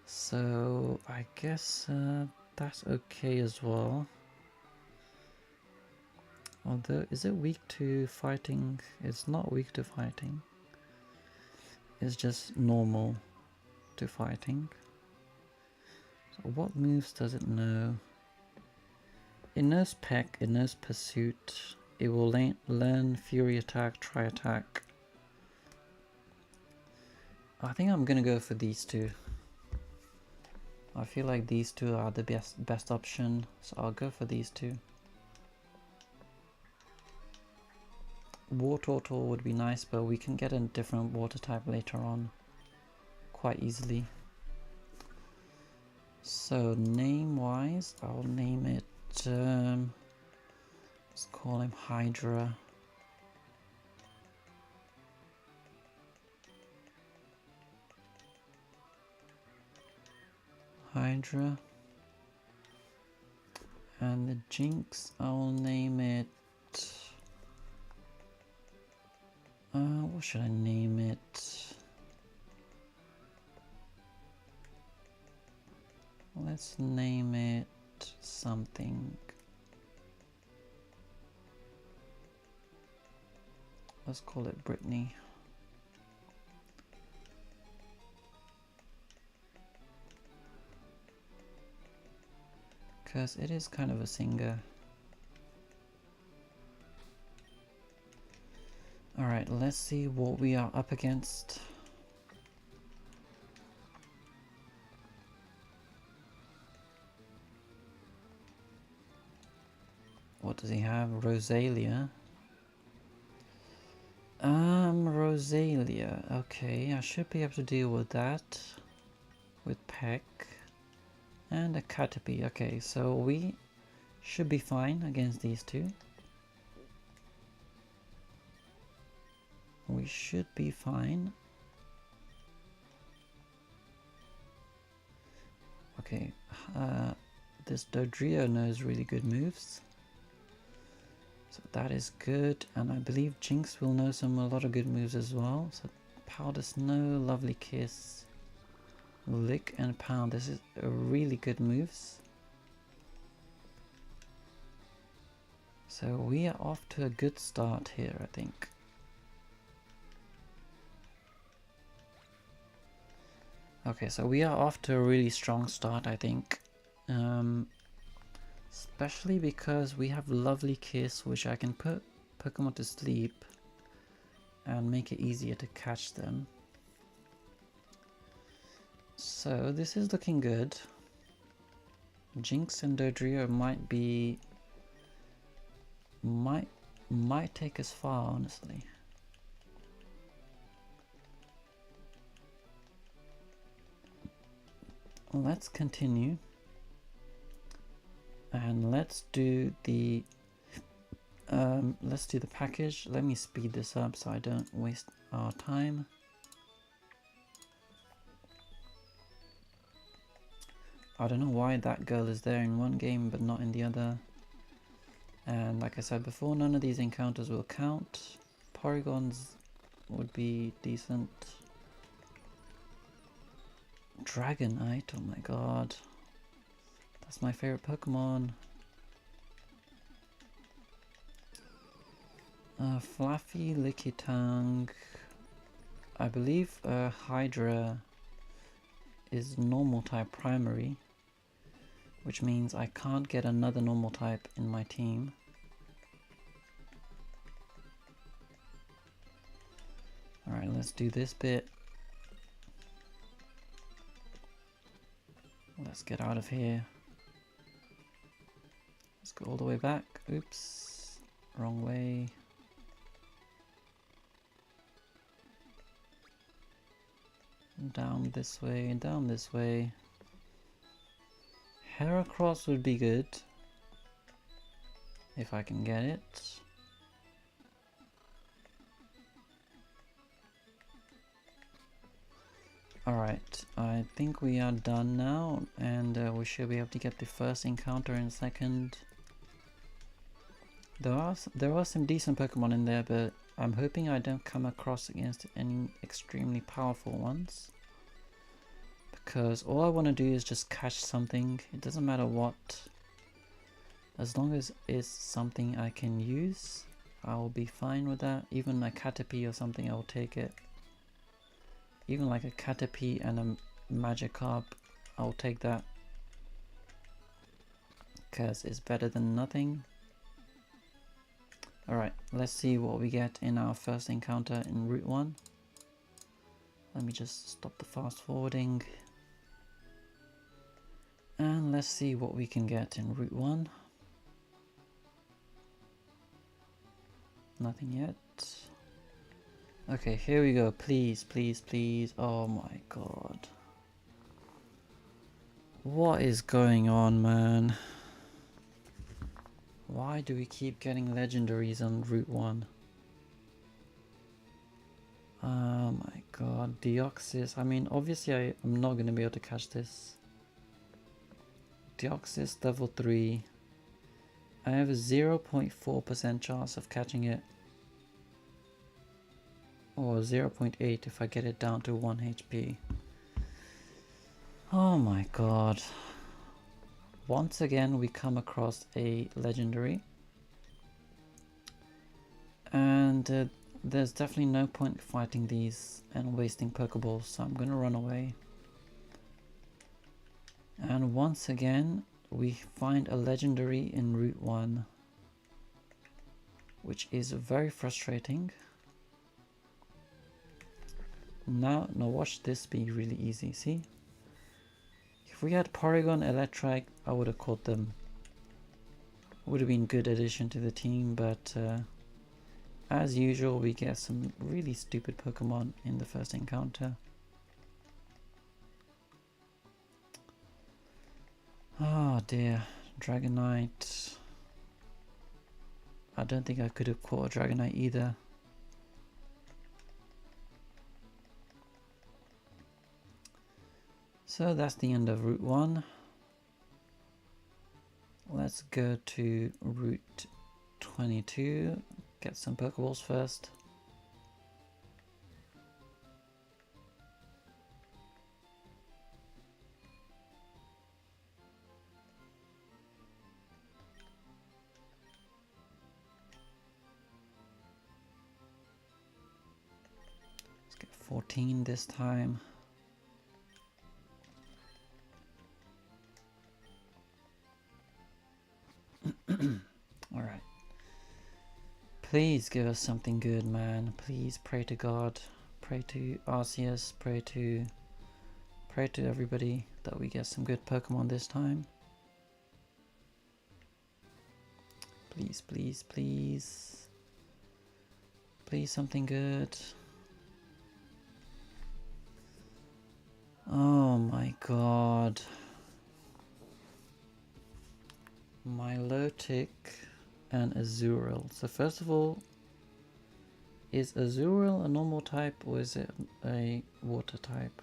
So I guess that's okay as well. Although, is it weak to fighting? It's not weak to fighting. It's just normal to fighting. So what moves does it know? It knows Peck, it knows Pursuit. It will learn Fury Attack, Tri Attack. I think I'm gonna go for these two. I feel like these two are the best option, so I'll go for these two. Water Turtle would be nice, but we can get a different water type later on quite easily. So name wise, I'll name it, let's call him Hydra. Hydra. And the Jinx, I'll name it, what should I name it? Let's name it something. Let's call it Brittany. Because it is kind of a singer. Alright, let's see what we are up against. What does he have? Rosalia. Rosalia. Okay, I should be able to deal with that. With Peck. And a Caterpie. Okay, so we should be fine against these two. We should be fine. Okay, this Dodrio knows really good moves. So that is good, and I believe Jinx will know a lot of good moves as well. So Powder Snow, Lovely Kiss, Lick and Pound. This is a really good moves. So we are off to a good start here, I think. Okay, so we are off to a really strong start, I think. Especially because we have Lovely Kiss, which I can put Pokemon to sleep and make it easier to catch them. So this is looking good. Jinx and Dodrio might take us far, honestly. Let's continue. And let's do the package. Let me speed this up so I don't waste our time. I don't know why that girl is there in one game but not in the other. And like I said before, none of these encounters will count. Porygons would be decent. Dragonite, oh my god. That's my favorite Pokemon. Fluffy, Licky Tongue. I believe Hydra is normal type primary, which means I can't get another normal type in my team. Alright, let's do this bit. Let's get out of here. Let's go all the way back. Oops, wrong way. Down this way, down this way. Heracross would be good if I can get it. Alright, I think we are done now, and we should be able to get the first encounter in a second. There are some decent Pokemon in there, but I'm hoping I don't come across against any extremely powerful ones. Because all I want to do is just catch something. It doesn't matter what. As long as it's something I can use, I'll be fine with that. Even a Caterpie or something, I'll take it. Even like a Caterpie and a Magikarp, I'll take that. Because it's better than nothing. Alright, let's see what we get in our first encounter in Route 1. Let me just stop the fast forwarding. And let's see what we can get in Route 1. Nothing yet. Okay, here we go. Please, please, please. Oh my god. What is going on, man? Why do we keep getting legendaries on Route 1? Oh my god. Deoxys. I mean, obviously I'm not going to be able to catch this. Deoxys level 3. I have a 0.4% chance of catching it. Or 0.8 if I get it down to 1 HP. Oh my god. Once again we come across a legendary. And there's definitely no point fighting these and wasting Pokeballs, so I'm gonna run away. And once again we find a legendary in Route 1, which is very frustrating. Now watch this be really easy, see? If we had Porygon, Electrike, I would have caught them. Would have been a good addition to the team, but as usual we get some really stupid Pokemon in the first encounter. Oh dear, Dragonite. I don't think I could have caught a Dragonite either. So that's the end of Route 1. Let's go to Route 22. Get some Pokeballs first. Let's get 14 this time. Alright. Please give us something good, man. Please pray to God. Pray to Arceus. Pray to everybody that we get some good Pokemon this time. Please, please, please. Please something good. Oh my god. Milotic and Azurill. So first of all, is Azurill a normal type or is it a water type?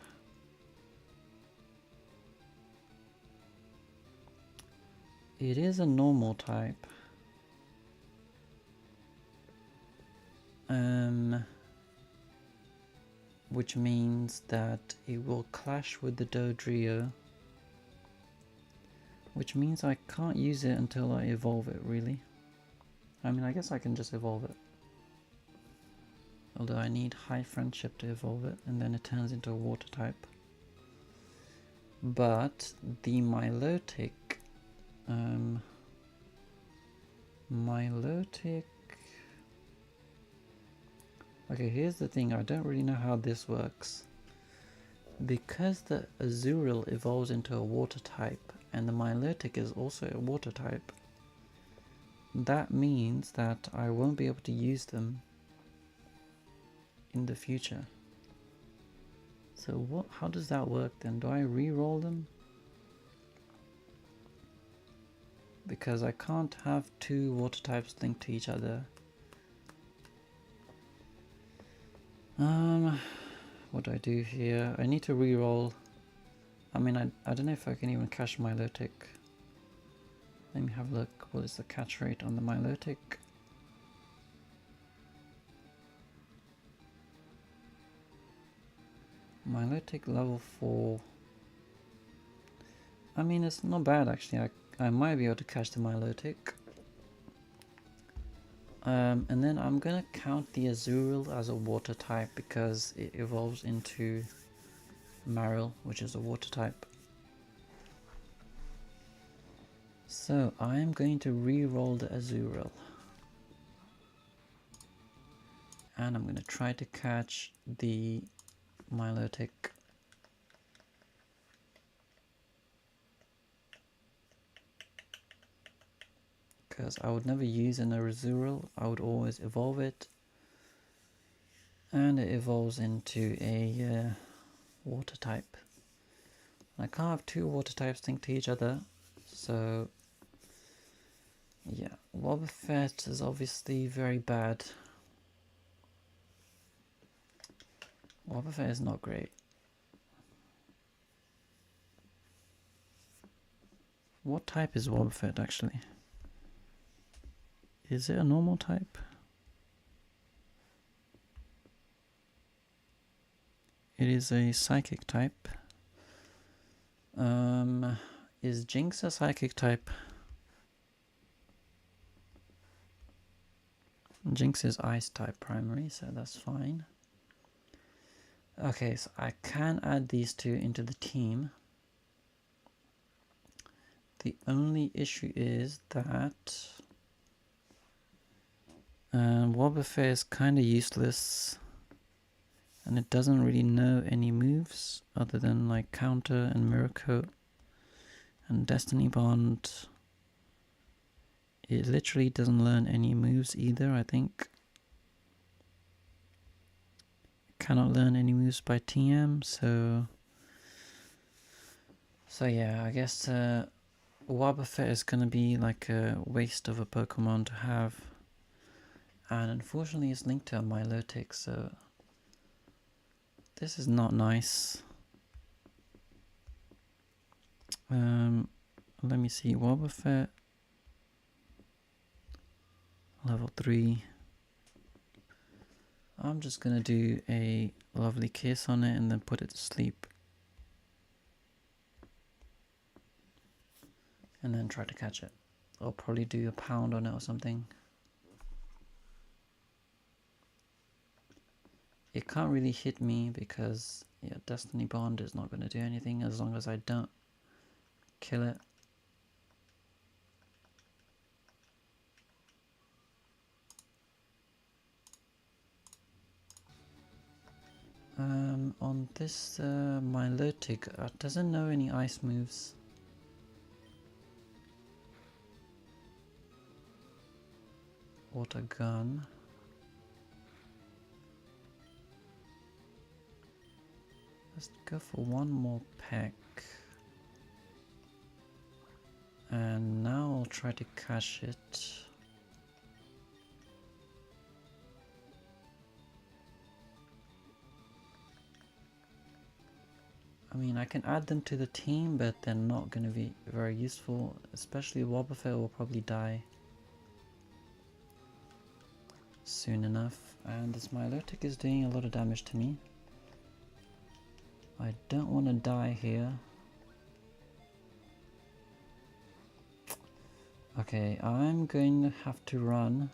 It is a normal type. Which means that it will clash with the Dodrio. Which means I can't use it until I evolve it, really. I mean, I guess I can just evolve it. Although I need high friendship to evolve it, and then it turns into a water type. But the Milotic... Okay, here's the thing, I don't really know how this works. Because the Azurill evolves into a water type, and the Milotic is also a water type, that means that I won't be able to use them in the future. So how does that work then? Do I re-roll them? Because I can't have two water types linked to each other. What do I do here? I need to re-roll. I mean, I don't know if I can even catch Milotic. Let me have a look. What is the catch rate on the Milotic? Milotic level 4. I mean, it's not bad actually. I might be able to catch the Milotic. And then I'm gonna count the Azurill as a water type because it evolves into Marill, which is a water type. So I am going to re-roll the Azurill. And I'm going to try to catch the Milotic. Because I would never use an Azurill, I would always evolve it. and it evolves into a water type. I can't have two water types linked to each other, so yeah, Wobbuffet is obviously very bad. Wobbuffet is not great. What type is Wobbuffet actually? Is it a normal type? It is a psychic type. Is Jinx a psychic type? Jinx is ice type primary, so that's fine. Okay, so I can add these two into the team. The only issue is that Wobbuffet is kind of useless, and it doesn't really know any moves other than like counter and mirror coat and destiny bond. It literally doesn't learn any moves either, I think. It cannot learn any moves by TM, so yeah, I guess Wobbuffet is gonna be like a waste of a Pokemon to have. And unfortunately it's linked to a Milotic, so this is not nice. Let me see, Wobbuffet, level 3. I'm just gonna do a lovely kiss on it and then put it to sleep. And then try to catch it. I'll probably do a pound on it or something. It can't really hit me because yeah, Destiny Bond is not going to do anything as long as I don't kill it. On this Milotic, doesn't know any ice moves. Water gun. Let's go for one more peck. And now I'll try to catch it. I mean, I can add them to the team, but they're not going to be very useful. Especially Wobbuffet will probably die soon enough. And this Milotic is doing a lot of damage to me. I don't want to die here. Okay, I'm going to have to run.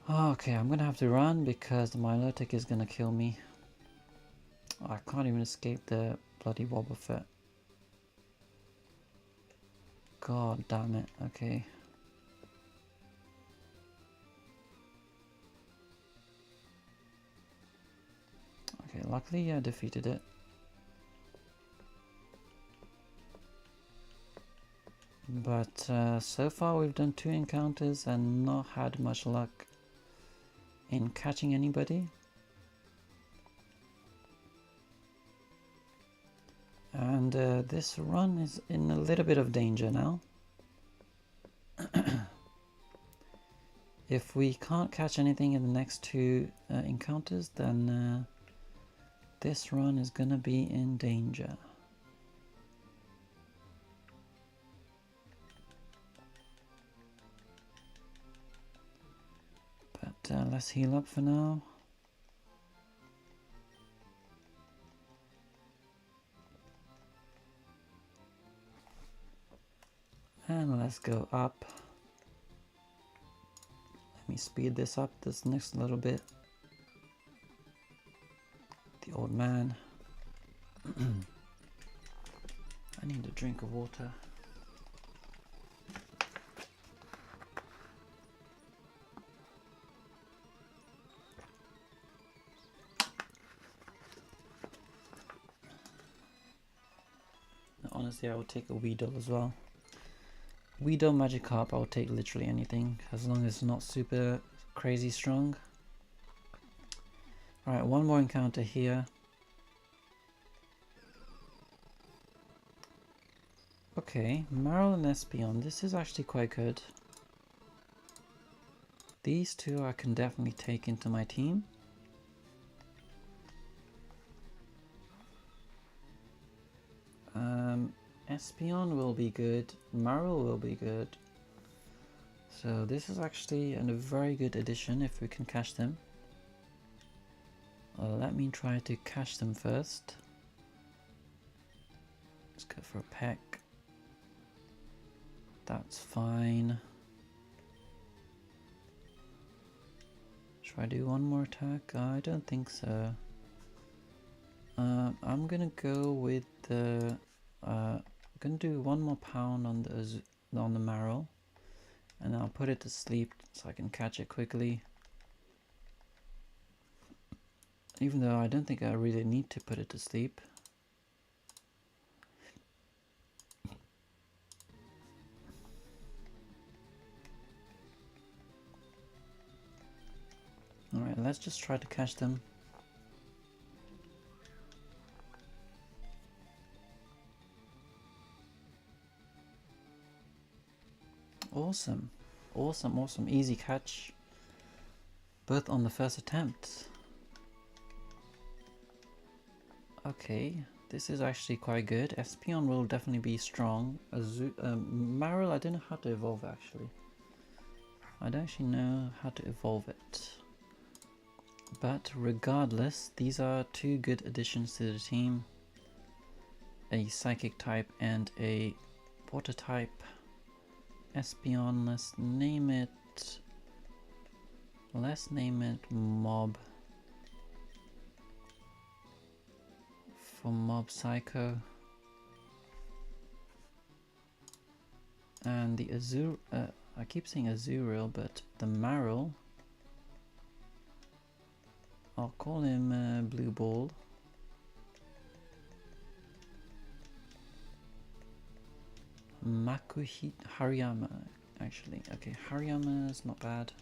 Okay, I'm gonna have to run because the Milotic is gonna kill me. I can't even escape the bloody Wobbuffet. God damn it, okay. Okay, luckily I defeated it. But so far we've done 2 encounters and not had much luck in catching anybody. And this run is in a little bit of danger now. If we can't catch anything in the next 2 encounters, then this run is gonna be in danger. But let's heal up for now. And let's go up. Let me speed this up this next little bit. The old man. I need a drink of water. Honestly, I would take a Weedle as well. Weedle Magikarp, I'll take literally anything as long as it's not super crazy strong. Alright, one more encounter here. Okay, Marill and Espeon, this is actually quite good. These two I can definitely take into my team. Espeon will be good, Marill will be good. So this is actually a very good addition if we can catch them. Let me try to catch them first. Let's go for a peck. That's fine. Should I do one more attack? I don't think so. I'm gonna go with the. Gonna do one more pound on the Marill, and I'll put it to sleep so I can catch it quickly. Even though I don't think I really need to put it to sleep. Alright, let's just try to catch them. Awesome. Awesome, awesome. Easy catch. Both on the first attempt. Okay, this is actually quite good. Espeon will definitely be strong. Marill, I don't know how to evolve actually. I don't actually know how to evolve it. But regardless, these are two good additions to the team. A Psychic type and a Water type. Espeon, let's name it Mob. For Mob Psycho. And the I keep saying Azurill, but the Marill, I'll call him Blue Ball. Hariyama, actually. Okay, Hariyama is not bad.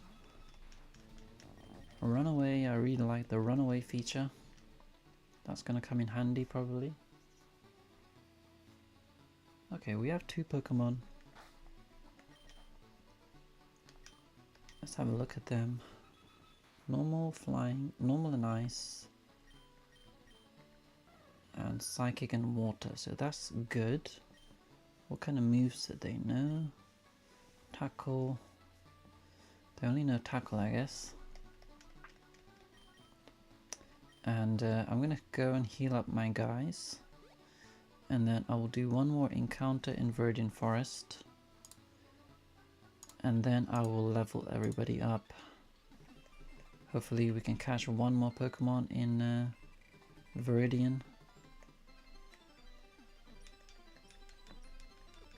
Runaway, I really like the Runaway feature. That's gonna come in handy probably. Okay, we have two Pokemon. Let's have a look at them. Normal, flying, normal and ice. And psychic and water, so that's good. What kind of moves did they know? Tackle. They only know tackle, I guess. And I'm gonna go and heal up my guys. And then I will do one more encounter in Verdant Forest. And then I will level everybody up. Hopefully we can catch one more Pokemon in Viridian.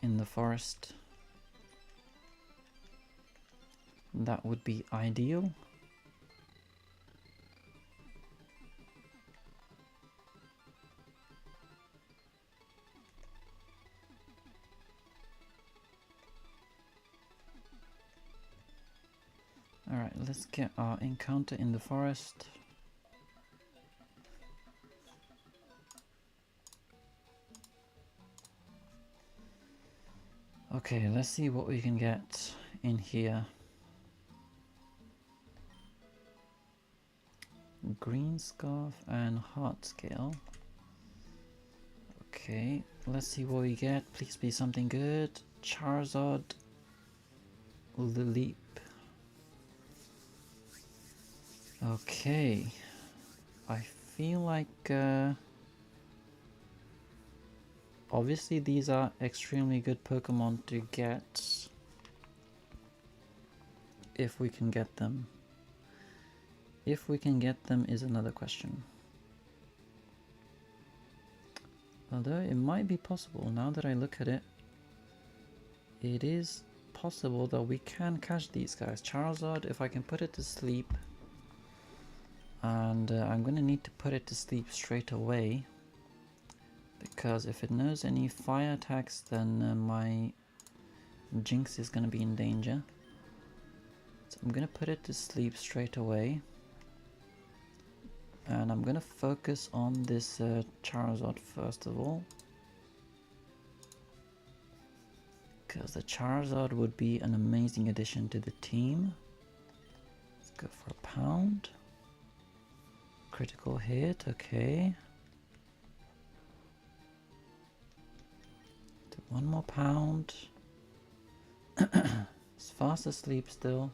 In the forest. That would be ideal. Alright, let's get our encounter in the forest. Okay, let's see what we can get in here. Green Scarf and Heart Scale. Okay, let's see what we get. Please be something good. Charizard. Leap. Okay. I feel like obviously these are extremely good Pokemon to get if we can get them. If we can get them is another question. Although it might be possible, now that I look at it, it is possible that we can catch these guys. Charizard, if I can put it to sleep, and I'm gonna need to put it to sleep straight away, because if it knows any fire attacks, then my Jinx is gonna be in danger. So I'm gonna put it to sleep straight away. And I'm gonna focus on this Charizard first of all. Because the Charizard would be an amazing addition to the team. Let's go for a pound. Critical hit, okay. Do one more pound. It's fast asleep still,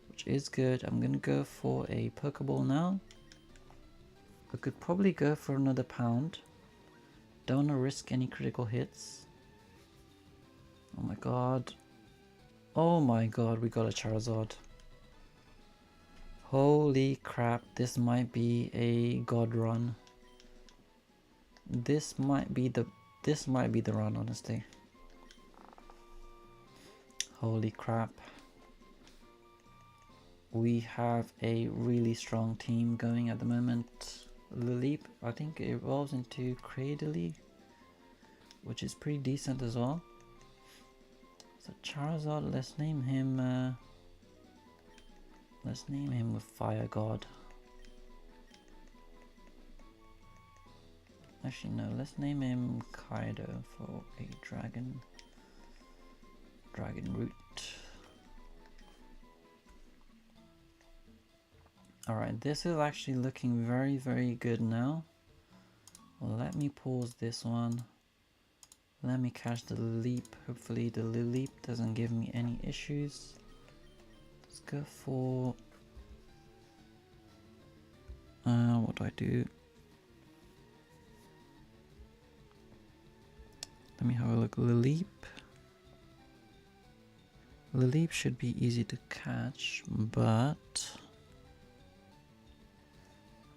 which is good. I'm gonna go for a Pokeball now. I could probably go for another pound. Don't wanna risk any critical hits. Oh my god. Oh my god, we got a Charizard. Holy crap, this might be a god run. This might be the run, honestly. Holy crap. We have a really strong team going at the moment. Lileep, I think it evolves into Cradily, which is pretty decent as well. So Charizard, let's name him with Fire God. Actually no, let's name him Kaido for a dragon root. Alright, this is actually looking very, very good now. Well, let me pause this one. Let me catch the Lileep. Hopefully the Lileep doesn't give me any issues. Let's go for... what do I do? Let me have a look. Lileep. Lileep should be easy to catch, but...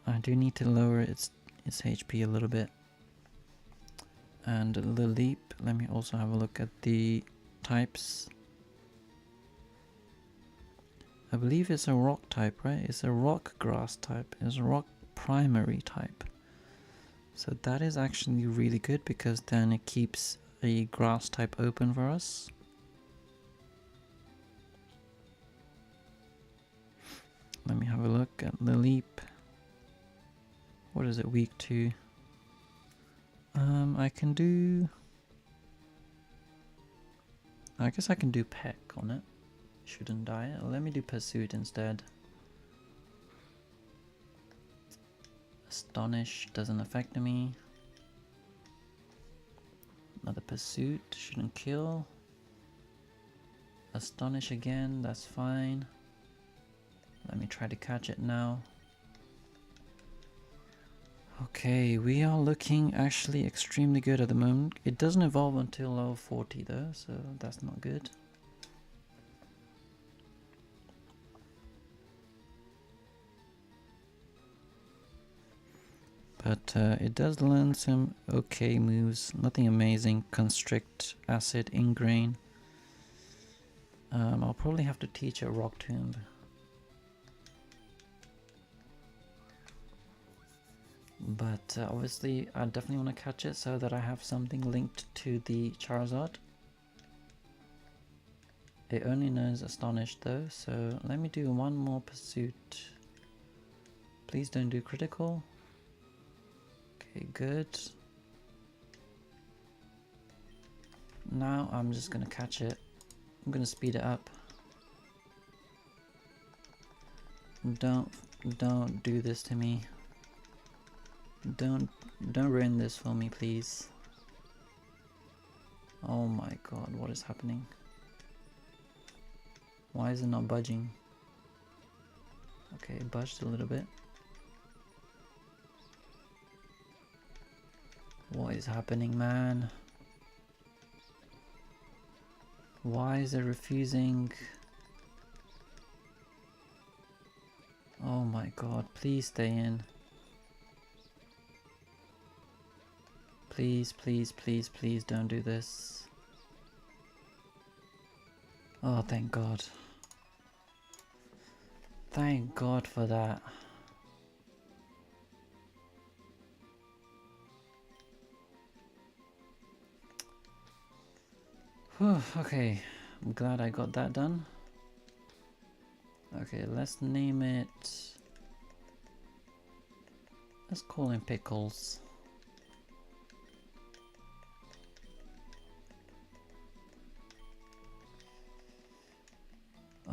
I do need to lower its HP a little bit. And Lileep, let me also have a look at the types. I believe it's a rock type, right? It's a rock grass type. It's a rock primary type. So that is actually really good because then it keeps a grass type open for us. Let me have a look at Lileep. What is it weak to? I can do... I guess I can do Peck on it. Shouldn't die. Let me do Pursuit instead. Astonish doesn't affect me. Another Pursuit, shouldn't kill. Astonish again, that's fine. Let me try to catch it now. Okay, we are looking actually extremely good at the moment. It doesn't evolve until level 40 though, so that's not good. But it does learn some okay moves, nothing amazing. Constrict, Acid, Ingrain. I'll probably have to teach a Rock Tomb. But obviously I definitely want to catch it so that I have something linked to the Charizard. It only knows Astonish though, so let me do one more Pursuit. Please don't do critical. Okay, good. Now I'm just gonna catch it. I'm gonna speed it up. Don't do this to me. Don't ruin this for me, please. Oh my god, what is happening? Why is it not budging? Okay, it budged a little bit. What is happening, man? Why is it refusing? Oh my god, please stay in. Please, please, please, please don't do this. Oh, thank God. Thank God for that. Whew, okay, I'm glad I got that done. Okay, let's name it. Let's call him Pickles.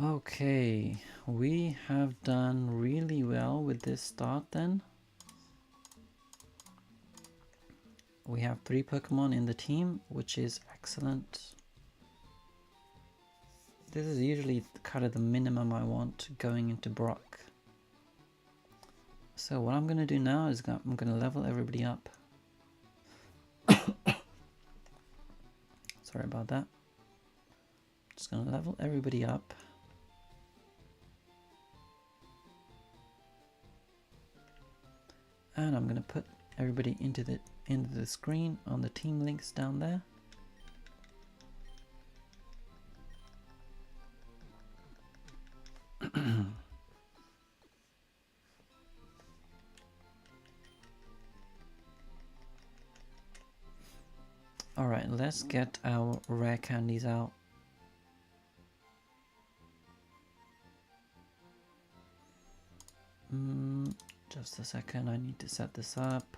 Okay, we have done really well with this start then. We have 3 Pokemon in the team, which is excellent. This is usually kind of the minimum I want going into Brock. So what I'm going to do now is I'm going to level everybody up. Sorry about that. Just going to level everybody up. And I'm going to put everybody into the screen on the team links down there. Alright, let's get our rare candies out. Just a second, I need to set this up.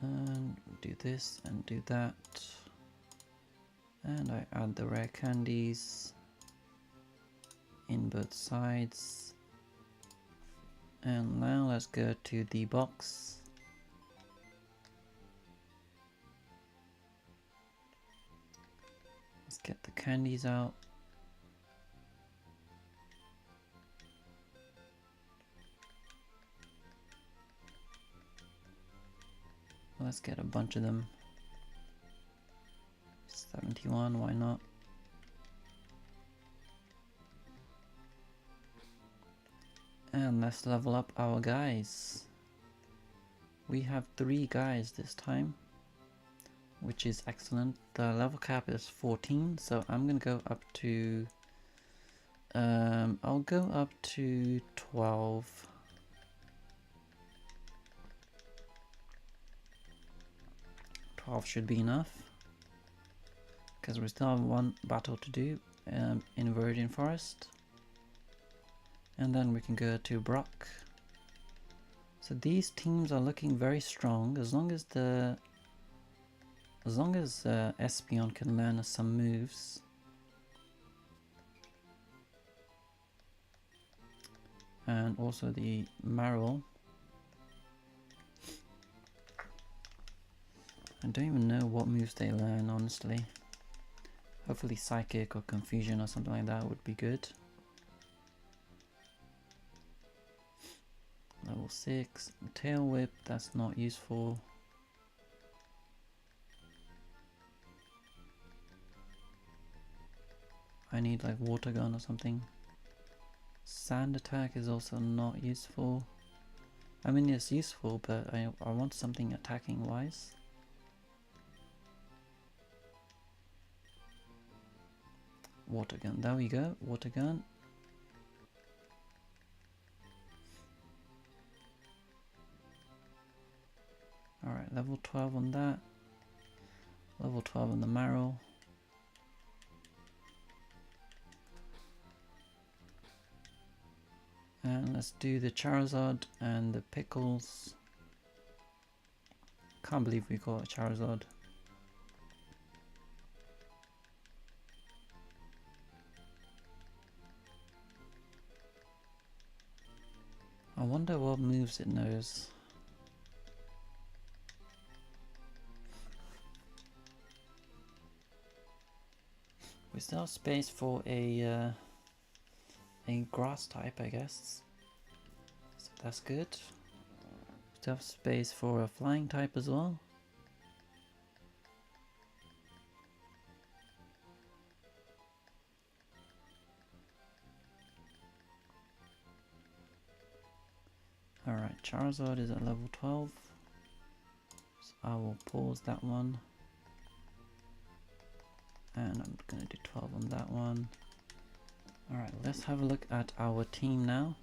And do this and do that. And I add the rare candies in both sides. And now let's go to the box. Let's get the candies out. Let's get a bunch of them. 71, why not? And let's level up our guys. We have 3 guys this time, which is excellent. The level cap is 14, so I'm gonna go up to I'll go up to 12. Should be enough, because we still have 1 battle to do in Virgin Forest, and then we can go to Brock. So these teams are looking very strong as long as Espeon can learn us some moves. And also the Marill. I don't even know what moves they learn, honestly. Hopefully Psychic or Confusion or something like that would be good. Level 6. Tail Whip, that's not useful. I need like Water Gun or something. Sand Attack is also not useful. I mean, it's useful, but I want something attacking wise. Water Gun, there we go, Water Gun. Alright, level 12 on that. Level 12 on the Marill. And let's do the Charizard and the Pickles. Can't believe we got a Charizard. I wonder what moves it knows. We still have space for a grass type, I guess. So that's good. Still have space for a flying type as well. Alright, Charizard is at level 12. So I will pause that one. And I'm gonna do 12 on that one. Alright, let's have a look at our team now.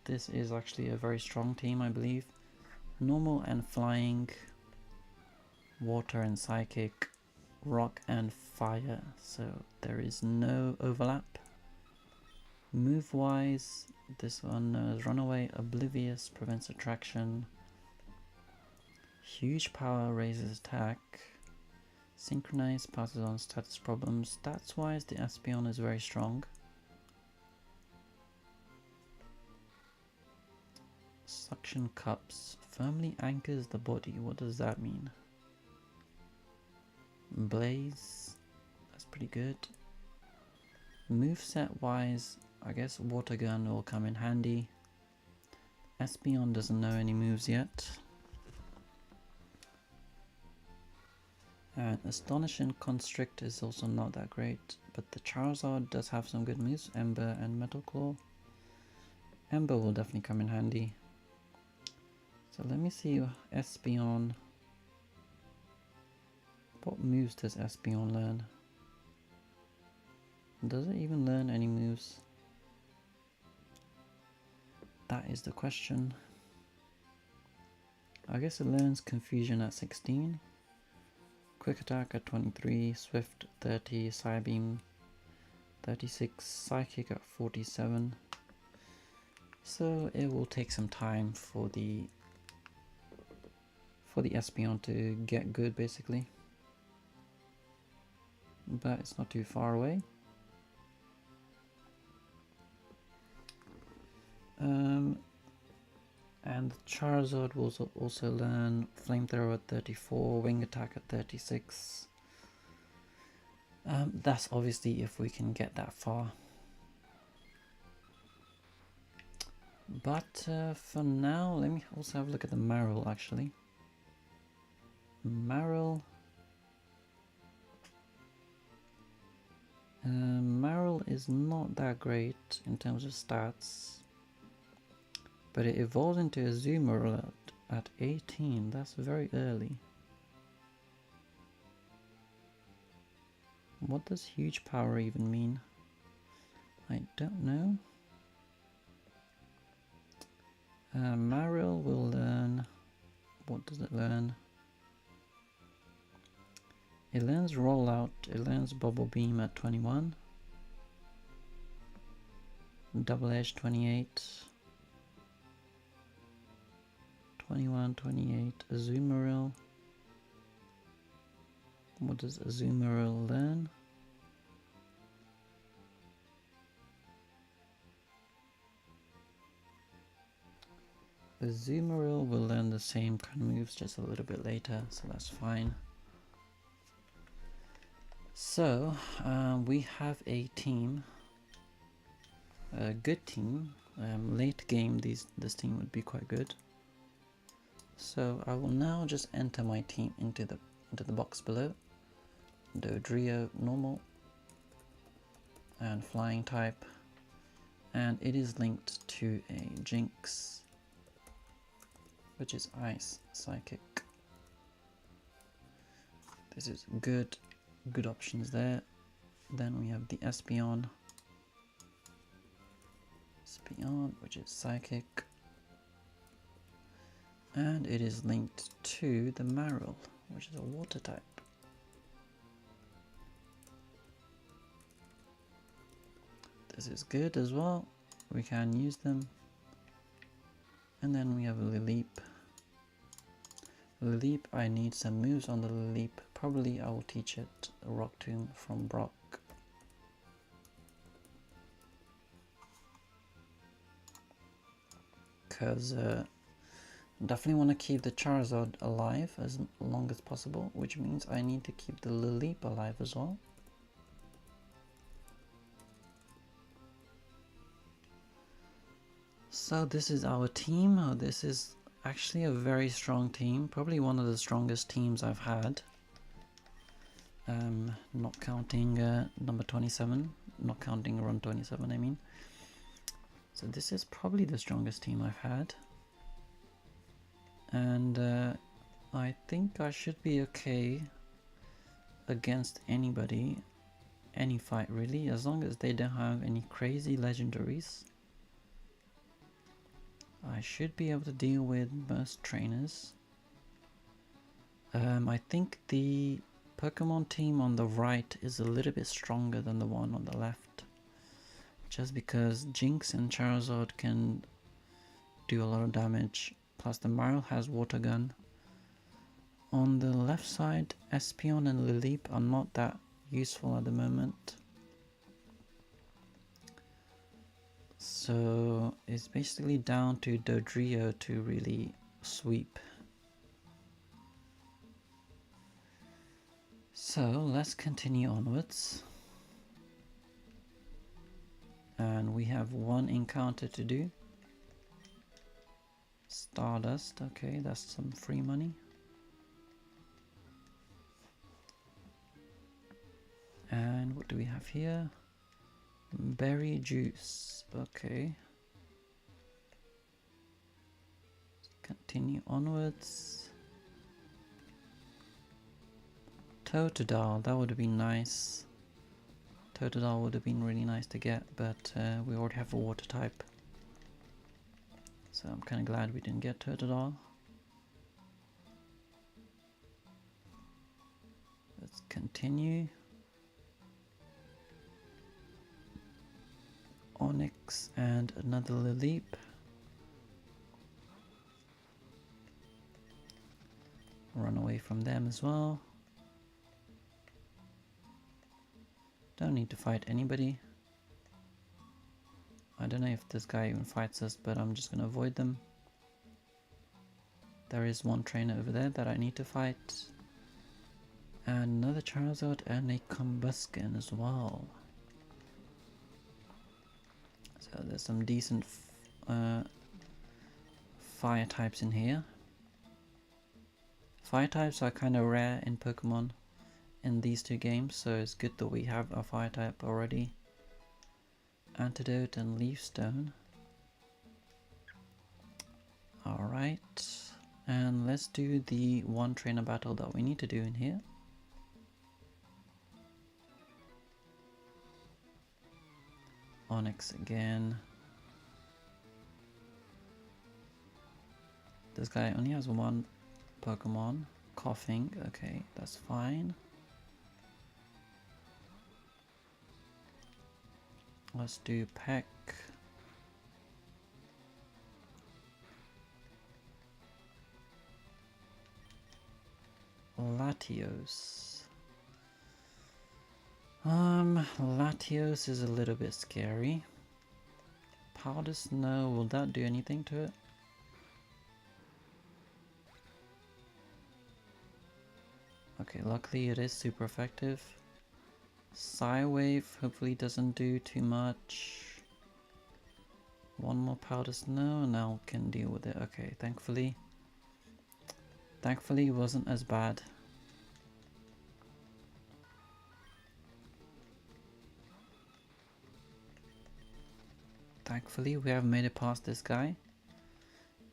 this is actually a very strong team, I believe. Normal and flying, water and psychic, rock and fire, so there is no overlap. Move wise, this one knows runaway, oblivious, prevents attraction, huge power, raises attack, synchronize, passes on status problems. Stats wise, the Espeon is very strong. Suction cups, firmly anchors the body. What does that mean? Blaze, that's pretty good. Moveset wise, I guess water gun will come in handy. Espeon doesn't know any moves yet. And Astonishing Constrict is also not that great, but the Charizard does have some good moves, Ember and Metal Claw. Ember will definitely come in handy. So let me see Espeon. What moves does Espeon learn? Does it even learn any moves? That is the question. I guess it learns Confusion at 16. Quick Attack at 23, Swift 30, Psybeam 36, Psychic at 47. So it will take some time for the Espeon to get good, basically. But it's not too far away. And Charizard will also learn Flamethrower at 34, Wing Attack at 36. That's obviously if we can get that far. But for now, let me also have a look at the Marill actually. Marill. Marill is not that great in terms of stats. But it evolves into a Azumarill at 18. That's very early. What does huge power even mean? I don't know. Marill will learn... What does it learn? It learns Rollout. It learns Bubble Beam at 21. Double Edge 28. 21, 28, Azumarill. What does Azumarill learn? Azumarill will learn the same kind of moves just a little bit later, so that's fine. So, we have a team, a good team. Late game, this team would be quite good. So I will now just enter my team into the box below. Dodrio normal and flying type, and it is linked to a Jinx, which is Ice Psychic. This is good options there. Then we have the Espeon, which is Psychic. And it is linked to the Marill, which is a water type. This is good as well. We can use them. And then we have a Lileep. Lileep, I need some moves on the Lileep. Probably I will teach it a Rock Tomb from Brock. Because definitely want to keep the Charizard alive as long as possible, which means I need to keep the Lileep alive as well. So this is our team. This is actually a very strong team, probably one of the strongest teams I've had. Not counting number 27, not counting run 27 I mean. So this is probably the strongest team I've had. And I think I should be okay against anybody, any fight really, as long as they don't have any crazy legendaries. I should be able to deal with most trainers. I think the Pokemon team on the right is a little bit stronger than the one on the left. Just because Jinx and Charizard can do a lot of damage. Plus the Marill has Water Gun. On the left side, Espeon and Lilip are not that useful at the moment. So it's basically down to Dodrio to really sweep. So let's continue onwards. And we have one encounter to do. Stardust, okay, that's some free money. And what do we have here? Berry juice, okay. Continue onwards. Totodile, that would have been nice. Totodile would have been really nice to get, but we already have a water type. So I'm kind of glad we didn't get Totodile. Let's continue. Onyx and another Lilip. Run away from them as well. Don't need to fight anybody. I don't know if this guy even fights us, but I'm just gonna avoid them. There is one trainer over there that I need to fight. And another Charizard and a Combusken as well. So there's some decent fire types in here. Fire types are kind of rare in Pokemon in these two games, so it's good that we have a fire type already. Antidote and Leaf Stone. Alright, and let's do the one trainer battle that we need to do in here. Onyx again. This guy only has one Pokemon. Coughing, okay, that's fine. Let's do Peck. Latios. Latios is a little bit scary. Powder Snow, will that do anything to it? Okay, luckily it is super effective. Psywave hopefully doesn't do too much. One more Powder Snow and now can deal with it. Okay, thankfully it wasn't as bad. Thankfully we have made it past this guy.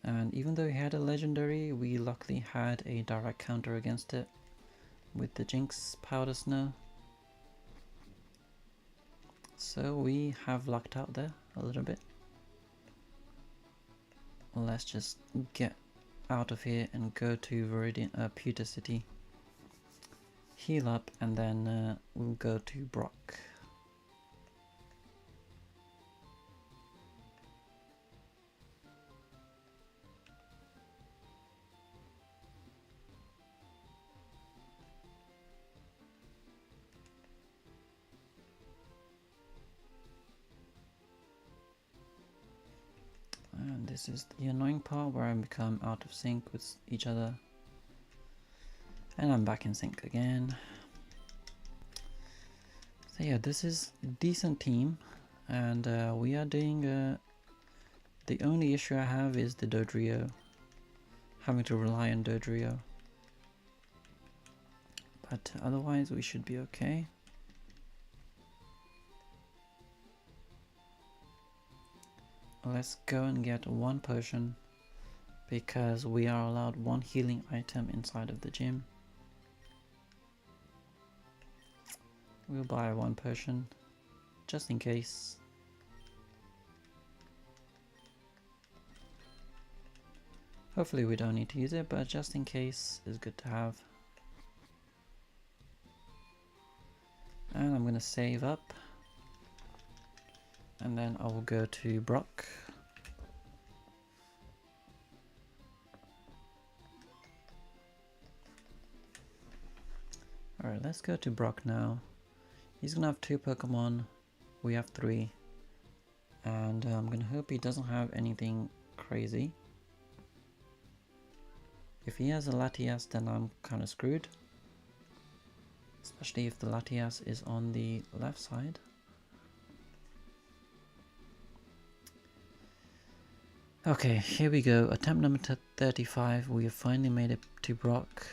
And even though he had a legendary, we luckily had a direct counter against it with the Jinx Powder Snow. So we have lucked out there a little bit. Let's just get out of here and go to Pewter City. Heal up and then we'll go to Brock. And this is the annoying part where I become out of sync with each other. And I'm back in sync again. So yeah, this is a decent team. And we are doing... the only issue I have is the Dodrio. Having to rely on Dodrio. But otherwise we should be okay. Let's go and get one potion because we are allowed one healing item inside of the gym. We'll buy one potion just in case. Hopefully we don't need to use it, but just in case, it's good to have. And I'm gonna save up. And then I will go to Brock. Alright, let's go to Brock now. He's gonna have 2 Pokemon. We have 3. And I'm gonna hope he doesn't have anything crazy. If he has a Latias, then I'm kind of screwed. Especially if the Latias is on the left side. Okay, here we go. Attempt number 35. We have finally made it to Brock.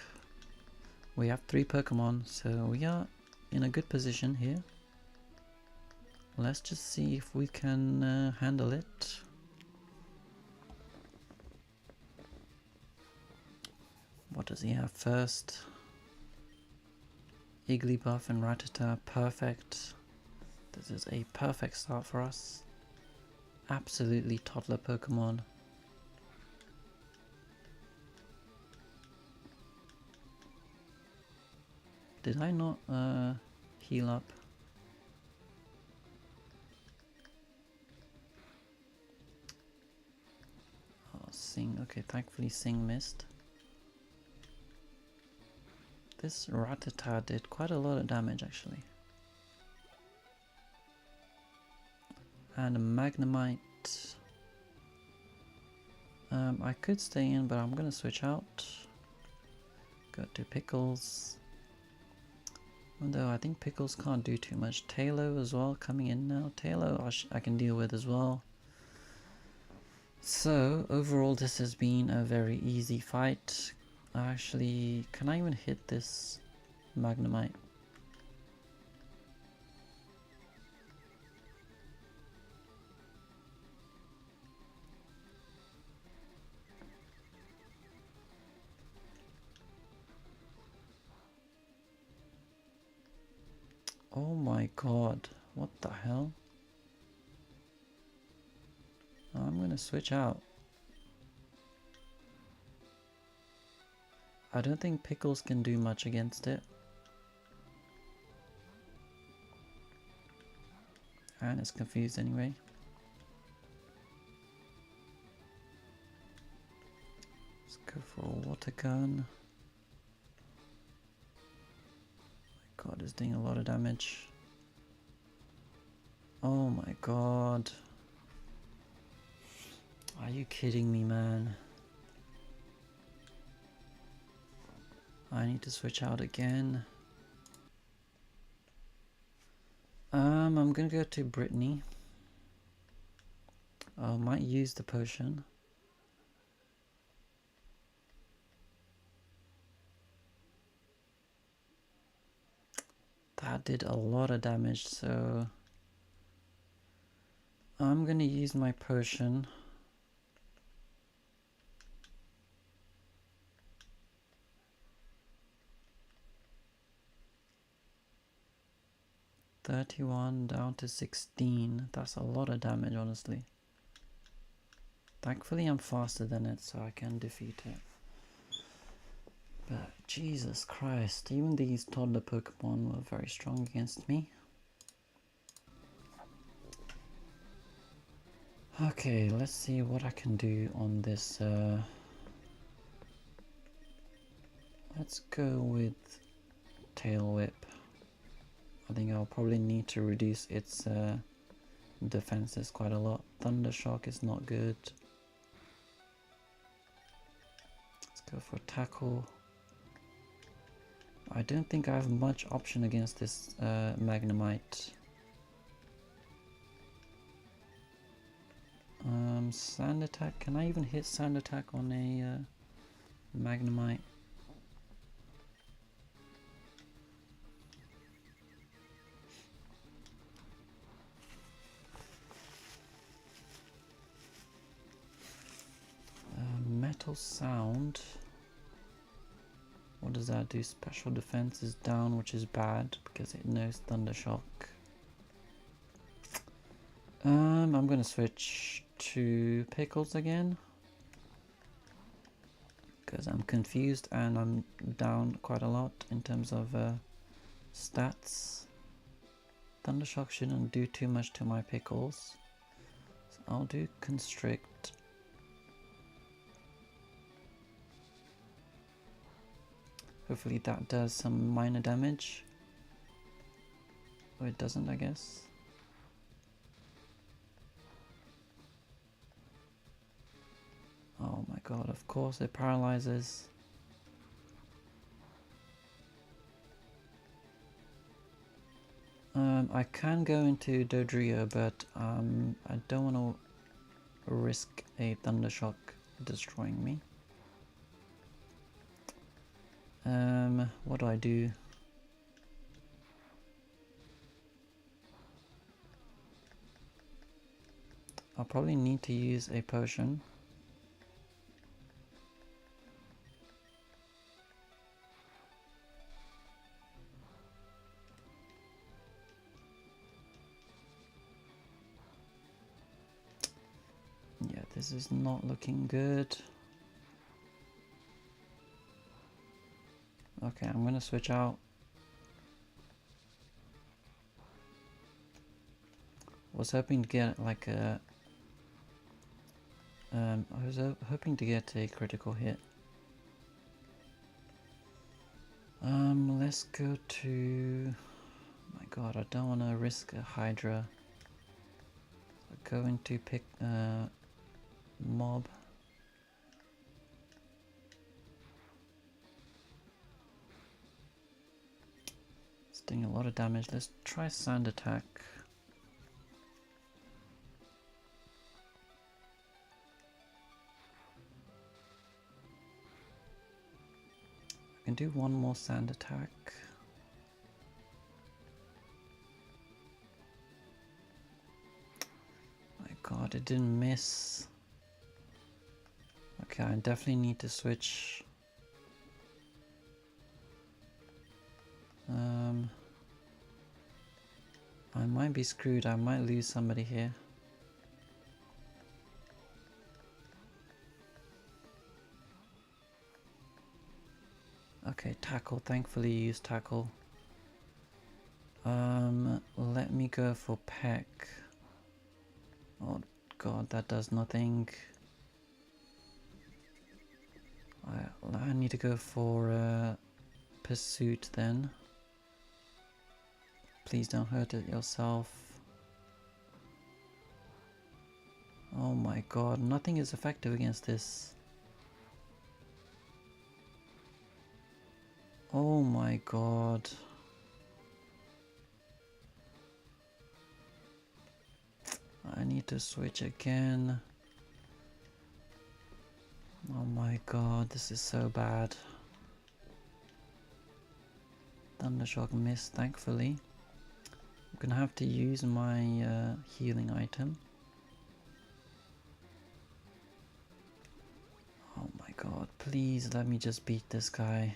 We have 3 Pokemon, so we are in a good position here. Let's just see if we can handle it. What does he have first? Igglybuff and Rattata, perfect. This is a perfect start for us. Absolutely toddler Pokemon. Did I not heal up? Oh, Sing. Okay, thankfully Sing missed. This Rattata did quite a lot of damage actually. And a Magnemite. I could stay in, but I'm gonna switch out. Go to Pickles. Although I think Pickles can't do too much. Tailo as well coming in now. Tailo I can deal with as well. So overall this has been a very easy fight. Actually, can I even hit this Magnemite? Oh my god, what the hell? I'm gonna switch out. I don't think Pickles can do much against it. And it's confused anyway. Let's go for a water gun. My god, it's doing a lot of damage. Oh my god. Are you kidding me, man? I need to switch out again. I'm gonna go to Brittany. I might use the potion. That did a lot of damage, so I'm gonna use my potion. $31 down to 16. That's a lot of damage, honestly. Thankfully I'm faster than it, so I can defeat it. But Jesus Christ, even these toddler Pokemon were very strong against me. Okay, let's see what I can do on this. Let's go with Tail Whip. I think I'll probably need to reduce its defenses quite a lot. Thunder Shock is not good. Let's go for Tackle. I don't think I have much option against this Magnemite. Sand Attack. Can I even hit Sand Attack on a Magnemite? Metal Sound. What does that do? Special defense is down, which is bad because it knows Thunder Shock. I'm gonna switch to Pickles again. because I'm confused and I'm down quite a lot in terms of stats. Thundershock shouldn't do too much to my pickles, so I'll do Constrict. Hopefully that does some minor damage. Or it doesn't, I guess. Oh my god, of course it paralyzes. I can go into Dodrio, but I don't want to risk a Thundershock destroying me. What do I do? I'll probably need to use a potion. Yeah, this is not looking good. Okay, I'm gonna switch out. Was hoping to get like a I was hoping to get a critical hit. Let's go to... my god, I don't want to risk a Hydra. I'll go into pick mob. It's doing a lot of damage. Let's try Sand Attack. I can do one more Sand Attack. My god, it didn't miss. Okay, I definitely need to switch. I might be screwed. I might lose somebody here. Okay, Tackle. Thankfully use Tackle. Let me go for Peck. Oh god, that does nothing. I need to go for Pursuit then. Please don't hurt it yourself. Oh my god, nothing is effective against this. Oh my god. I need to switch again. Oh my god, this is so bad. Thundershock missed, thankfully. I'm gonna have to use my healing item. Oh my god, please let me just beat this guy.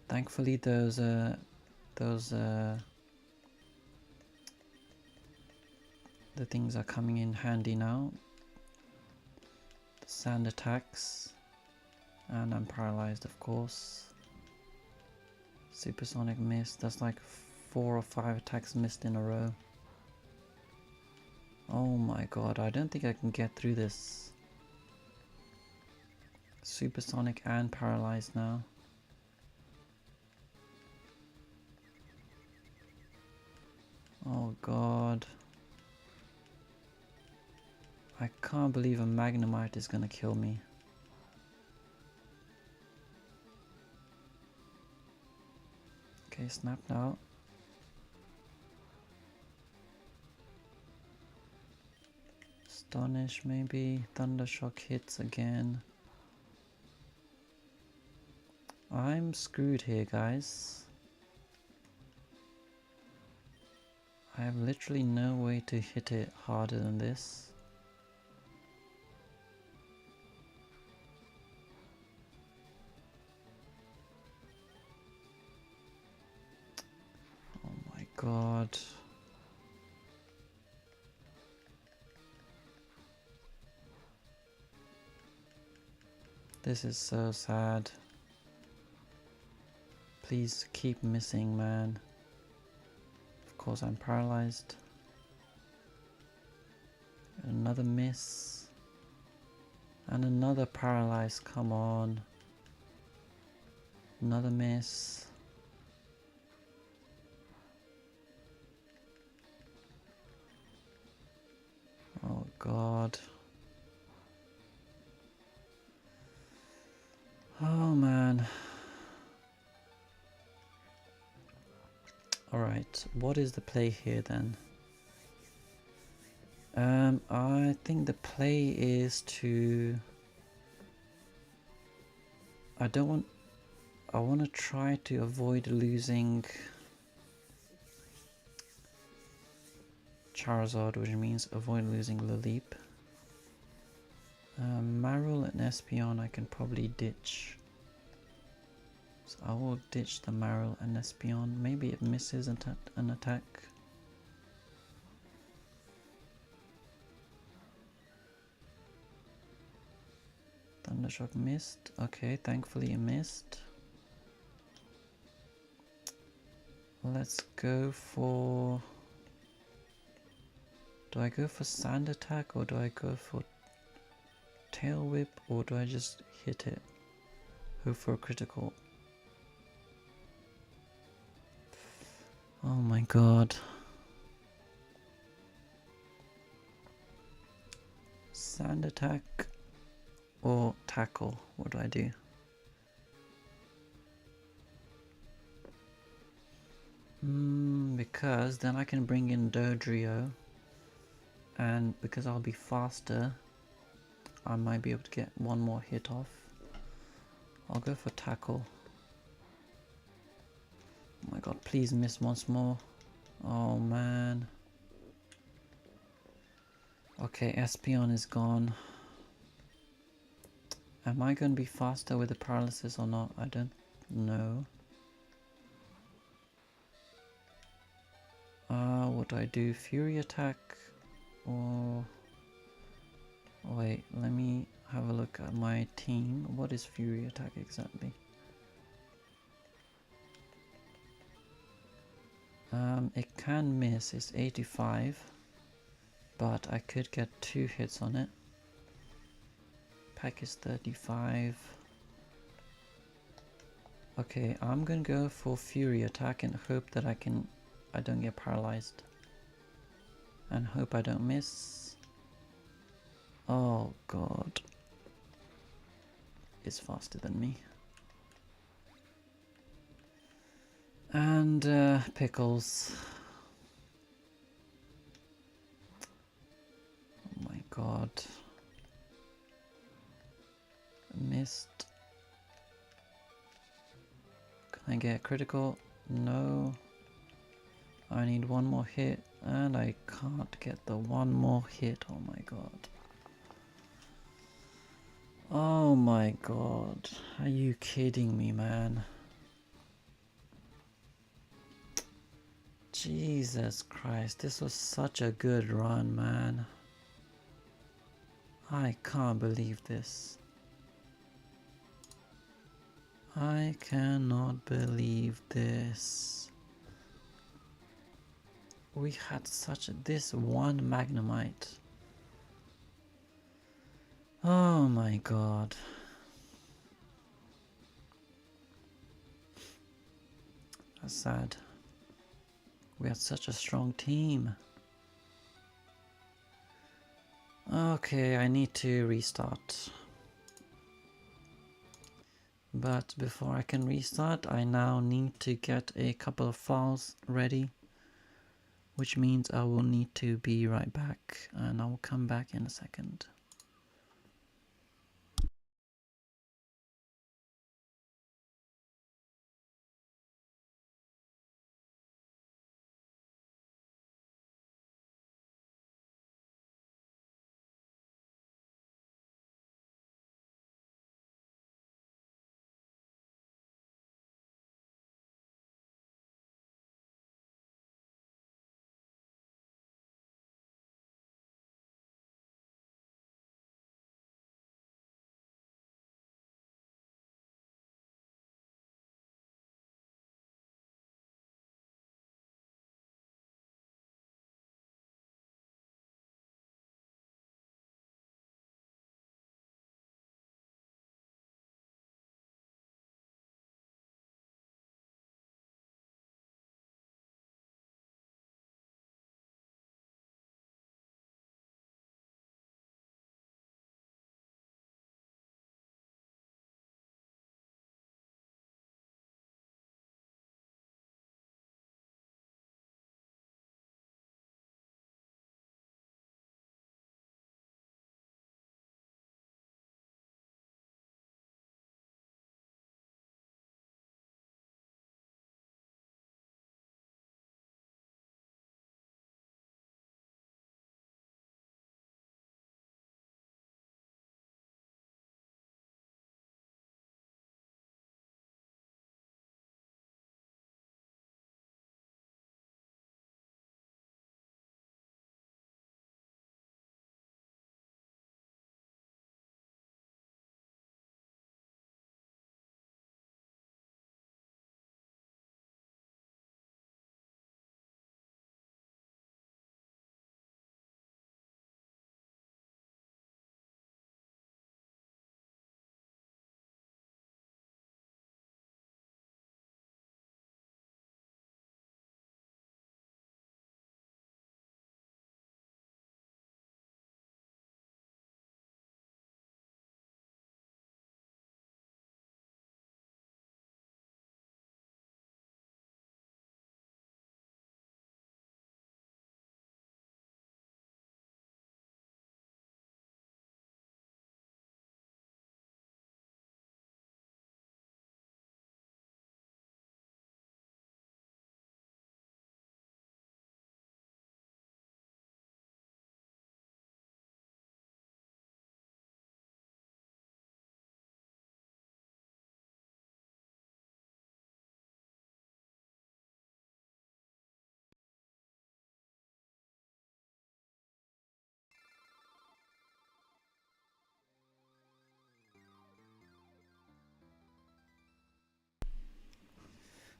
Thankfully the things are coming in handy now. The sand attacks. And I'm paralyzed, of course. Supersonic miss. That's like 4 or 5 attacks missed in a row. Oh my god, I don't think I can get through this. Supersonic and paralyzed now. Oh god. I can't believe a Magnemite is gonna kill me. Okay, snapped out. Astonish maybe. Thundershock hits again. I'm screwed here, guys. I have literally no way to hit it harder than this. Oh my god. This is so sad. Please keep missing, man. Of course I'm paralyzed. Another miss. And another paralyzed, come on. Another miss. Oh god. Oh man. Alright, what is the play here then? I think the play is to... I want to try to avoid losing Charizard, which means avoid losing Lilip. Marill and Espeon I can probably ditch. So I will ditch the Marill and Espeon. Maybe it misses an attack. Thundershock missed. Okay, thankfully it missed. Let's go for... Do I go for Sand Attack or do I go for Tail Whip or do I just hit it? Hope for a critical. Oh my god. Sand Attack or Tackle? What do I do? Because then I can bring in Dodrio, and because I'll be faster, I might be able to get one more hit off. I'll go for Tackle. Oh my god, please miss once more. Oh man. Okay, Espeon is gone. Am I going to be faster with the paralysis or not? I don't know. What do I do? Fury attack or... Wait, let me have a look at my team. What is Fury attack exactly? It can miss, it's 85, but I could get 2 hits on it. Pack is 35. Okay, I'm gonna go for Fury attack and hope that I don't get paralyzed. And hope I don't miss. Oh god. It's faster than me. And Pickles. Oh my god. Missed. Can I get critical? No. I need one more hit and I can't get the one more hit. Oh my god. Oh my god. Are you kidding me, man? Jesus Christ, this was such a good run, man. I can't believe this. I cannot believe this. We had this one Magnemite. Oh my god. That's sad. We had such a strong team. Okay, I need to restart. But before I can restart, I now need to get a couple of files ready, which means I will need to be right back, and I will come back in a second.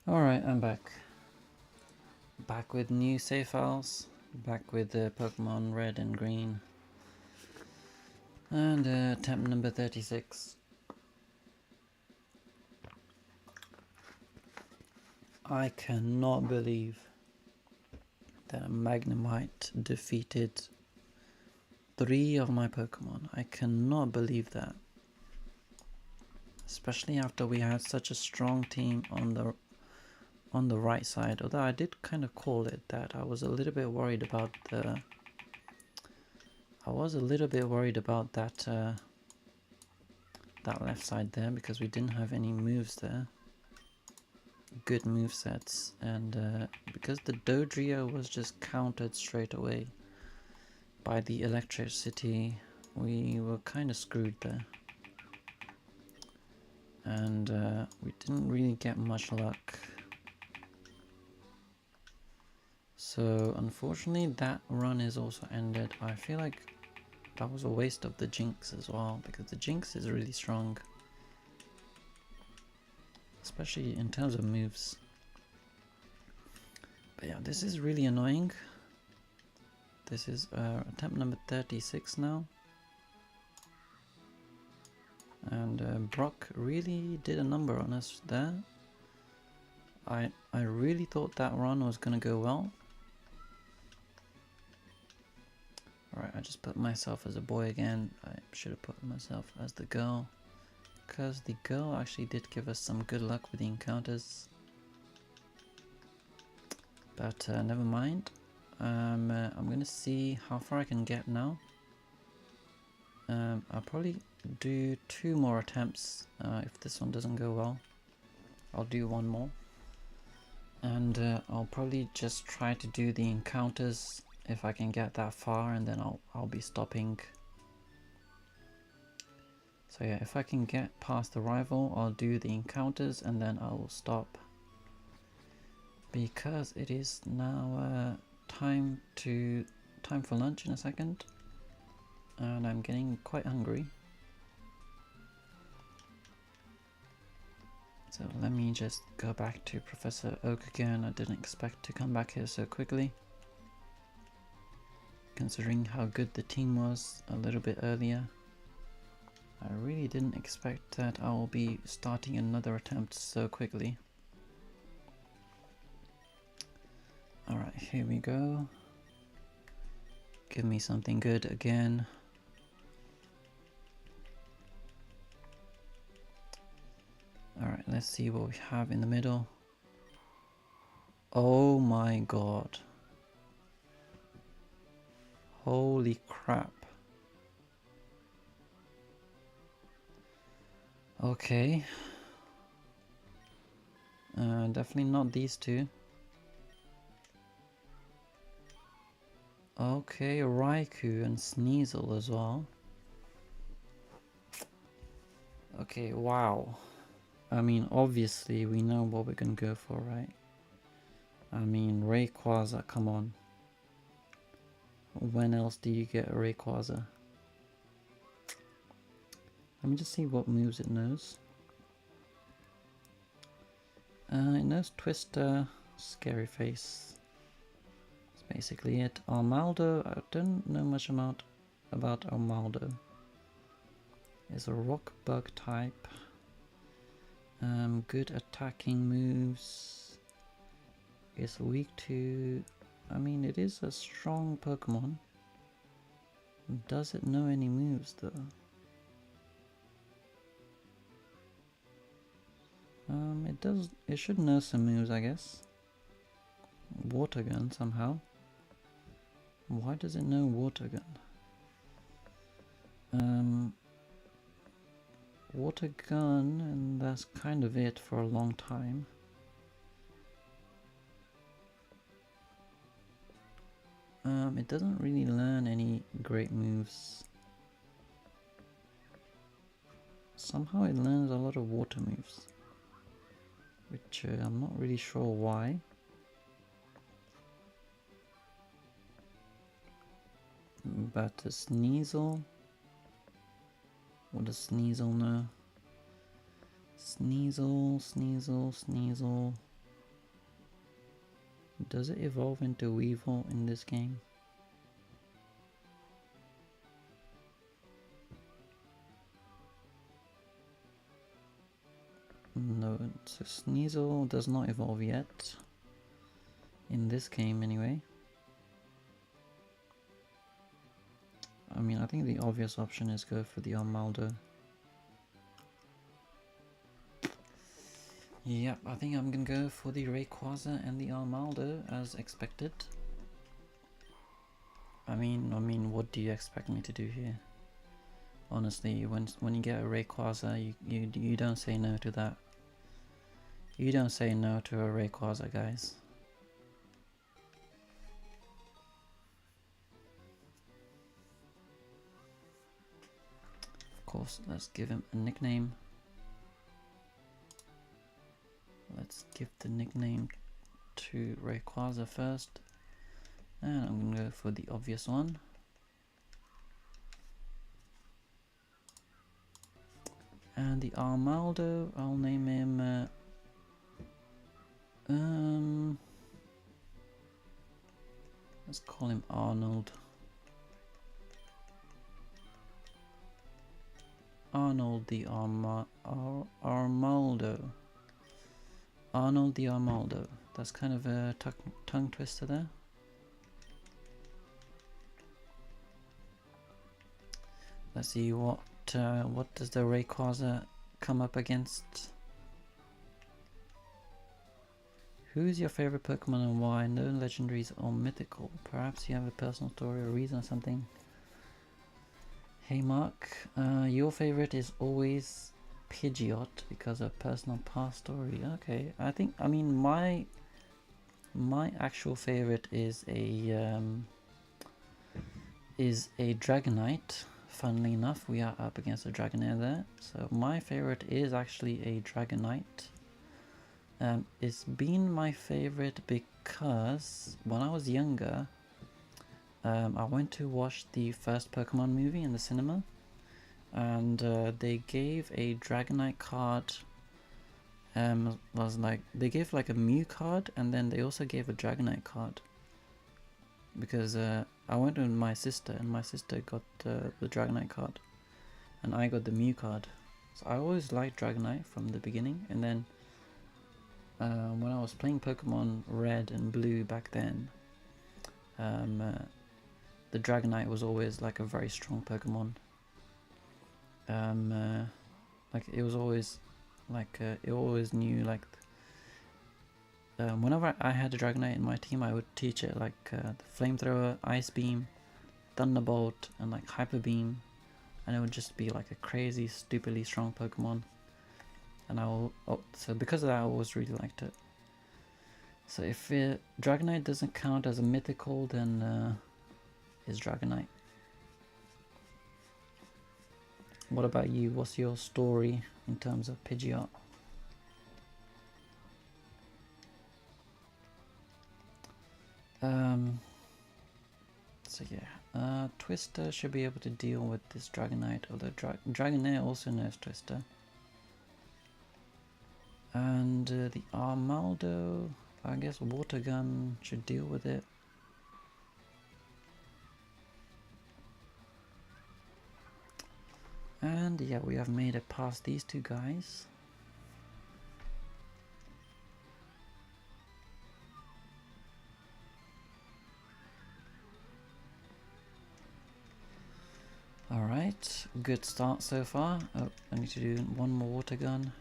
Alright, I'm back. Back with new save files. Back with the Pokemon Red and Green. And attempt number 36. I cannot believe that a Magnemite defeated 3 of my Pokemon. I cannot believe that. Especially after we had such a strong team on the right side. Although I did kind of call it that. I was a little bit worried about that that left side there, because we didn't have any moves there. Good move sets, and because the Dodrio was just countered straight away by the electricity, we were kind of screwed there. And we didn't really get much luck. So unfortunately that run is also ended. I feel like that was a waste of the Jinx as well, because the Jinx is really strong. Especially in terms of moves. But yeah, this is really annoying. This is attempt number 36 now. And Brock really did a number on us there. I really thought that run was gonna go well. Alright, I just put myself as a boy again. I should have put myself as the girl, because the girl actually did give us some good luck with the encounters. But never mind. I'm gonna see how far I can get now. I'll probably do 2 more attempts. If this one doesn't go well, I'll do 1 more. And I'll probably just try to do the encounters if I can get that far, and then I'll be stopping. So yeah, if I can get past the rival, I'll do the encounters and then I will stop. Because it is now time for lunch in a second, and I'm getting quite hungry. So let me just go back to Professor Oak again. I didn't expect to come back here so quickly, considering how good the team was a little bit earlier. I really didn't expect that I will be starting another attempt so quickly. Alright, here we go. Give me something good again. Alright, let's see what we have in the middle. Oh my god. Holy crap. Okay. Definitely not these two. Okay, Raikou and Sneasel as well. Okay, wow. I mean, obviously we know what we're gonna go for, right? I mean, Rayquaza, come on. When else do you get a Rayquaza? Let me just see what moves it knows. It knows Twister, Scary Face. That's basically it. Armaldo, I don't know much about Armaldo. It's a rock bug type. Good attacking moves. It's weak to... I mean, it is a strong Pokemon. Does it know any moves though? It should know some moves, I guess. Water Gun somehow. Why does it know Water Gun? Water Gun, and that's kind of it for a long time. It doesn't really learn any great moves. Somehow it learns a lot of water moves, which I'm not really sure why. But the Sneasel, what does Sneasel know? Sneasel. Does it evolve into Weevil in this game? No, so Sneasel does not evolve yet. In this game anyway. I mean, I think the obvious option is go for the Armaldo. Yep, I think I'm gonna go for the Rayquaza and the Armaldo as expected. I mean, what do you expect me to do here? Honestly, when you get a Rayquaza, you don't say no to that. You don't say no to a Rayquaza, guys. Of course, let's give him a nickname. Let's give the nickname to Rayquaza first. And I'm gonna go for the obvious one. And the Armaldo, I'll name him let's call him Arnold. Arnold the Armaldo. Arnold the Armaldo. That's kind of a tongue twister there. Let's see what does the Rayquaza come up against. Who's your favorite Pokemon and why? No legendaries or mythical. Perhaps you have a personal story or reason or something. Hey Mark, your favorite is always Pidgeot because of personal past story. Okay, I mean my actual favorite is a Dragonite. Funnily enough, we are up against a Dragonair there. So my favorite is actually a Dragonite. It's been my favorite because when I was younger, I went to watch the first Pokemon movie in the cinema, and they gave a Dragonite card. They gave like a Mew card, and then they also gave a Dragonite card. Because I went with my sister, and my sister got the Dragonite card, and I got the Mew card. So I always liked Dragonite from the beginning, and then when I was playing Pokemon Red and Blue back then, the Dragonite was always like a very strong Pokemon. Like it was always like it always knew like. Whenever I had a Dragonite in my team, I would teach it like the Flamethrower, Ice Beam, Thunderbolt, and like Hyper Beam, and it would just be like a crazy, stupidly strong Pokemon. And so because of that, I always really liked it. So if Dragonite doesn't count as a mythical, then it's Dragonite. What about you? What's your story in terms of Pidgeot? So yeah, Twister should be able to deal with this Dragonite, although Dragonair also knows Twister. And the Armaldo, I guess Water Gun should deal with it. And yeah, we have made it past these two guys. Alright, good start so far. Oh, I need to do one more Water Gun.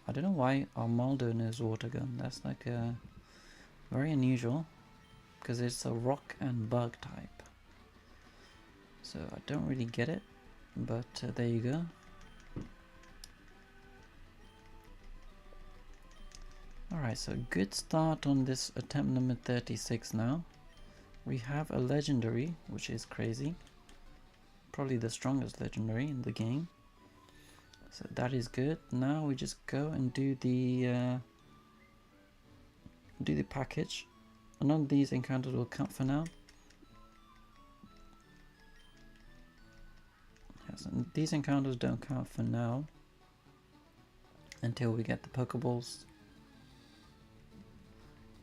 I don't know why Armaldo knows Water Gun. That's like very unusual, because it's a rock and bug type. So I don't really get it, but there you go. Alright, so good start on this attempt number 36 now. We have a legendary, which is crazy. Probably the strongest legendary in the game. So that is good. Now we just go and do the package. None of these encounters will count for now. Yes, and these encounters don't count for now. until we get the Pokeballs.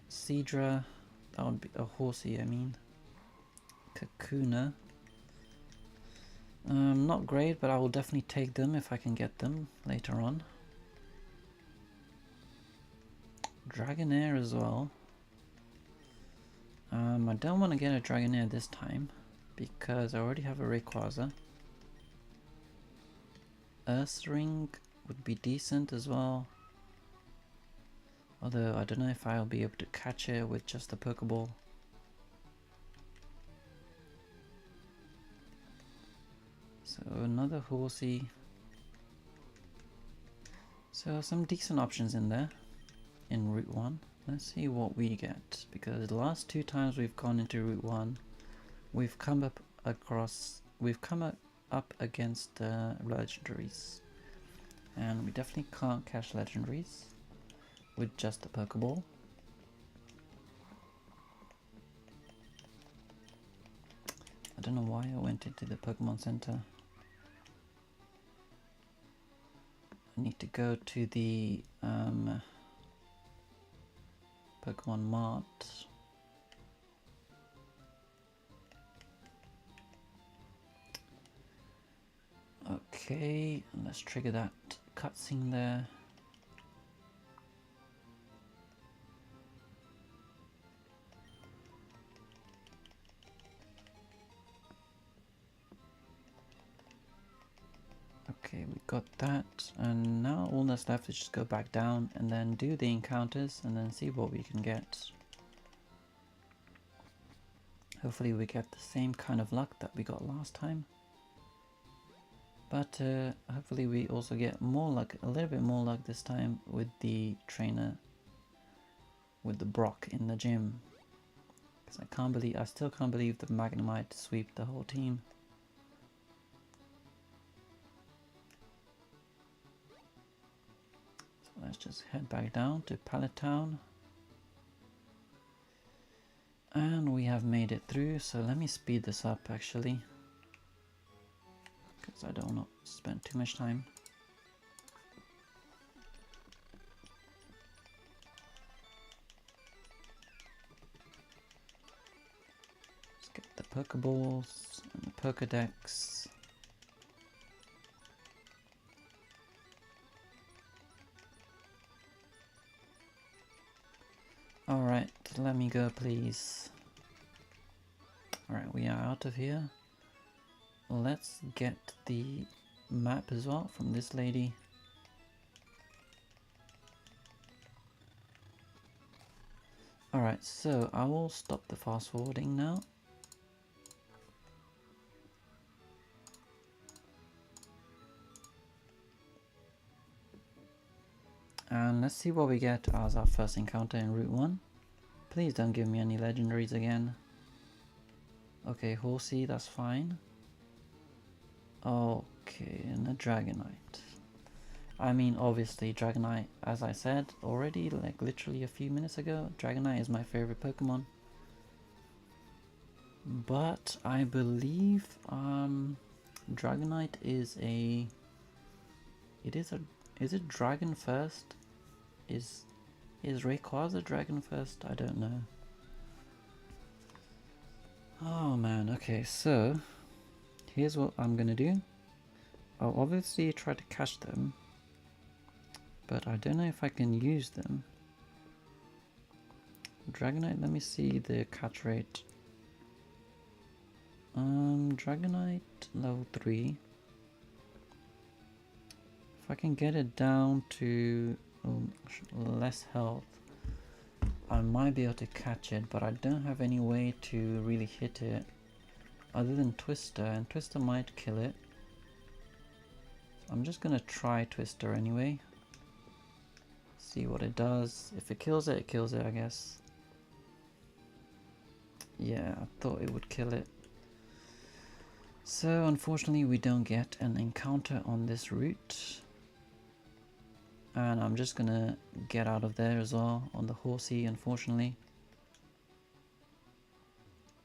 Seadra, that would be a Horsey, I mean. Kakuna. Not great, but I will definitely take them if I can get them later on. Dragonair as well. I don't want to get a Dragonair this time because I already have a Rayquaza. Ursaring would be decent as well. Although I don't know if I'll be able to catch it with just a Pokeball. So another Horsey. So some decent options in there in Route 1. Let's see what we get, because the last 2 times we've gone into Route 1, we've come up against legendaries, and we definitely can't catch legendaries with just a Pokeball. I don't know why I went into the Pokemon Center. I need to go to the Pokemon Mart. Okay, let's trigger that cutscene there. Okay, we got that, and now all that's left is just go back down and then do the encounters and then see what we can get. Hopefully we get the same kind of luck that we got last time. But hopefully we also get more luck, a little bit more luck this time with the trainer, with the Brock in the gym. Because I still can't believe the Magnemite sweep the whole team. So let's just head back down to Pallet Town. And we have made it through, so let me speed this up actually. Because I don't want to spend too much time. Let's get the Pokeballs and the Pokedex. Alright, let me go please. Alright, we are out of here. Let's get the map as well from this lady. Alright, so I will stop the fast forwarding now. And let's see what we get as our first encounter in Route 1. Please don't give me any legendaries again. Okay, Horsey, that's fine. Okay, and a Dragonite. I mean, obviously, Dragonite, as I said already, like literally a few minutes ago, Dragonite is my favorite Pokemon. But I believe Dragonite is is it Dragon first? Is Rayquaza Dragon first? I don't know. Oh man, okay, so here's what I'm gonna do. I'll obviously try to catch them, but I don't know if I can use them. Dragonite, let me see the catch rate. Dragonite level 3. If I can get it down to less health, I might be able to catch it, but I don't have any way to really hit it other than Twister, and Twister might kill it. I'm just gonna try Twister anyway. See what it does. If it kills it, I guess. Yeah, I thought it would kill it. So unfortunately we don't get an encounter on this route. And I'm just gonna get out of there as well on the Horsey, unfortunately.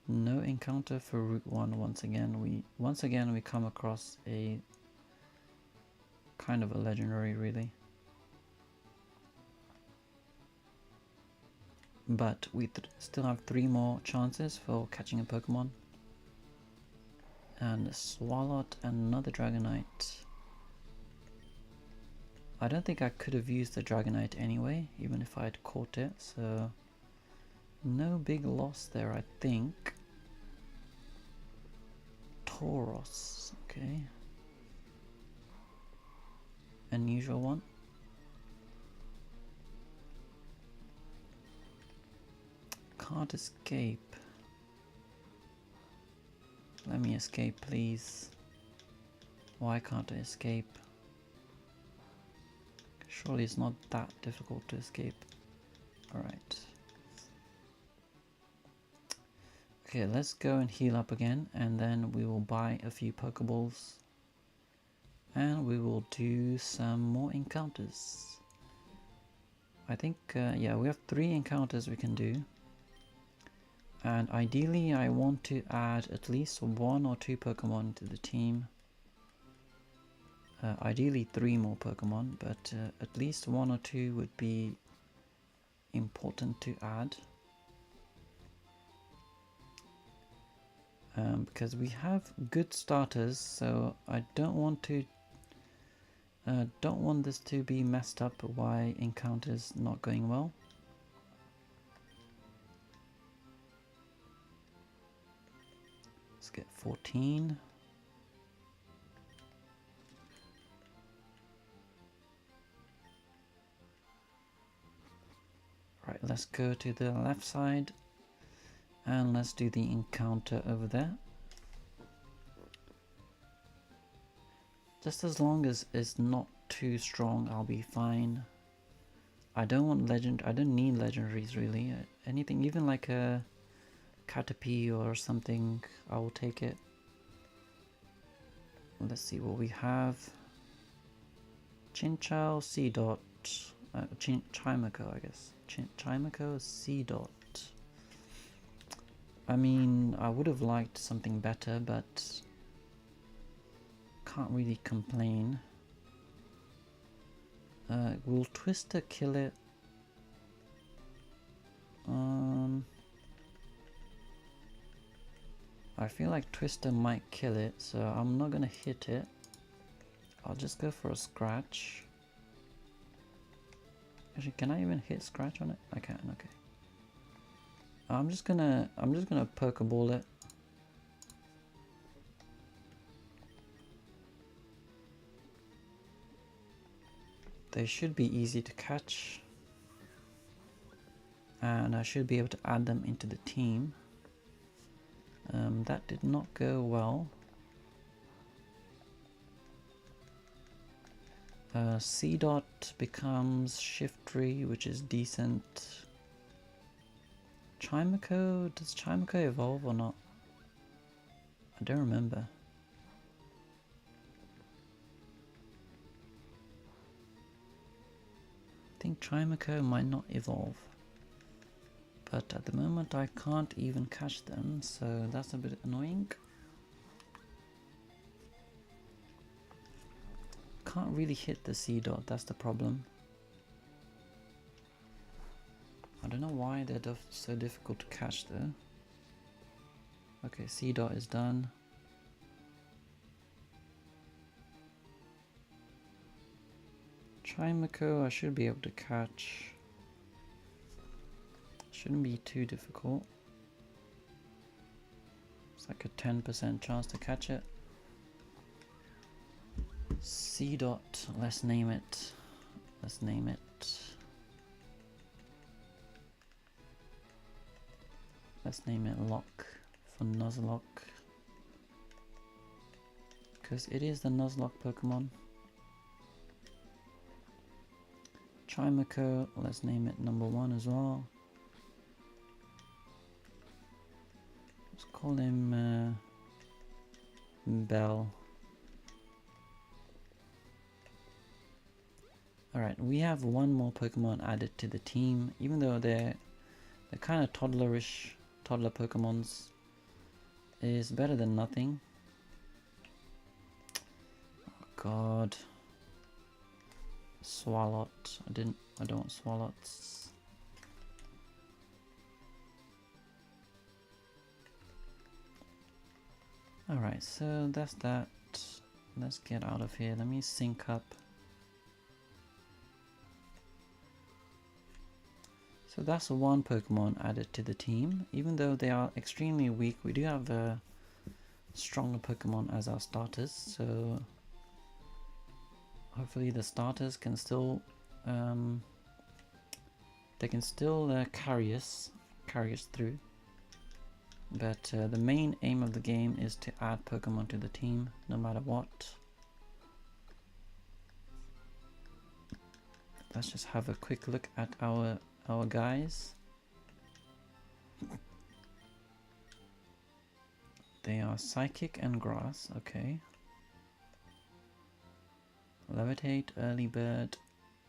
No encounter for Route 1 once again. We come across a kind of a legendary, really. but we still have 3 more chances for catching a Pokemon. And a Swalot and another Dragonite. I don't think I could have used the Dragonite anyway, even if I had caught it, so no big loss there, I think. Tauros, okay. Unusual one. Can't escape. Let me escape, please. Why can't I escape? Surely it's not that difficult to escape. Alright. Okay, let's go and heal up again, and then we will buy a few Pokeballs. And we will do some more encounters. I think, yeah, we have 3 encounters we can do. And ideally I want to add at least 1 or 2 Pokemon to the team. Ideally 3 more Pokemon, but at least 1 or 2 would be important to add. Because we have good starters, so I don't want this to be messed up by encounters not going well. Let's get 14. Right, let's go to the left side and let's do the encounter over there. Just as long as it's not too strong, I'll be fine. I don't need legendaries really. Anything, even like a Caterpie or something, I will take it. Let's see what we have. Chinchou, Seedot, Chimeco, I guess. Chimeco, Seedot. I mean, I would have liked something better, but can't really complain. Will Twister kill it? I feel like Twister might kill it, so I'm not gonna hit it. I'll just go for a scratch. Actually, can I even hit scratch on it? I can, okay. I'm just gonna Pokeball it. They should be easy to catch. And I should be able to add them into the team. That did not go well. Seedot becomes Shiftry, which is decent. Chimeco, does Chimeco evolve or not? I don't remember. I think Chimeco might not evolve. But at the moment I can't even catch them, so that's a bit annoying. Can't really hit the Seedot, that's the problem. I don't know why they're so difficult to catch though. Okay, Seedot is done. Chimeco I should be able to catch. Shouldn't be too difficult. It's like a 10% chance to catch it. Seedot, let's name it. Let's name it. Let's name it Lock for Nuzlocke. Because it is the Nuzlocke Pokemon. Chimeco, let's name it number 1 as well. Let's call him Bell. Alright, we have 1 more Pokemon added to the team, even though they're kind of toddler Pokemons. Is better than nothing. Oh god. Swalot. I don't want Swalots. Alright, so that's that. Let's get out of here. Let me sync up. So that's one Pokemon added to the team. Even though they are extremely weak, we do have stronger Pokemon as our starters. So hopefully the starters can still carry us through. But the main aim of the game is to add Pokemon to the team, no matter what. Let's just have a quick look at our guys. They are Psychic and Grass, okay. Levitate, Early Bird,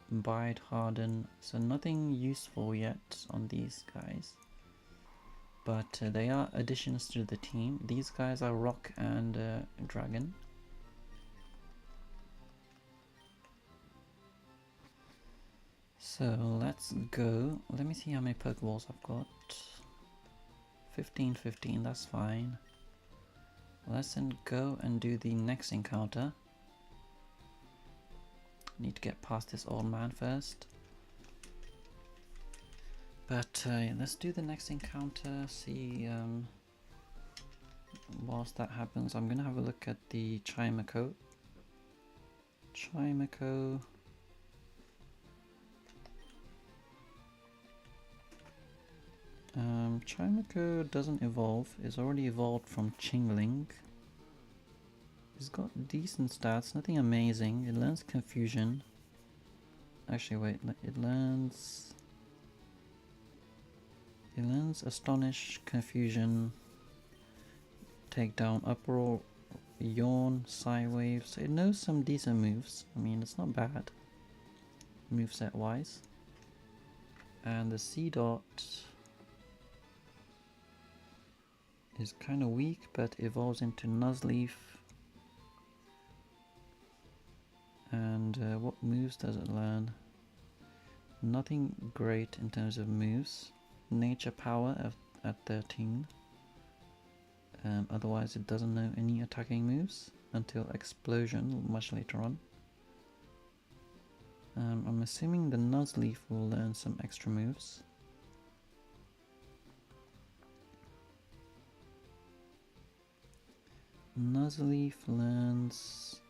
Bite, Harden. So nothing useful yet on these guys. But they are additions to the team. These guys are Rock and Dragon. So let's go. Let me see how many Pokeballs I've got. 15, that's fine. Let's then go and do the next encounter. Need to get past this old man first. But let's do the next encounter, see whilst that happens. I'm gonna have a look at the Chimeco. Chimeco doesn't evolve, it's already evolved from Chingling. It's got decent stats, nothing amazing. It learns Confusion. Actually wait, it learns Astonish, Confusion, Takedown, Uproar, Yawn, Psywave. So it knows some decent moves. I mean, it's not bad moveset wise. And the C-Dot is kind of weak, but evolves into Nuzleaf. And what moves does it learn? Nothing great in terms of moves. Nature Power at 13. Otherwise it doesn't know any attacking moves until Explosion much later on. I'm assuming the Nuzleaf will learn some extra moves. Nuzleaf learns...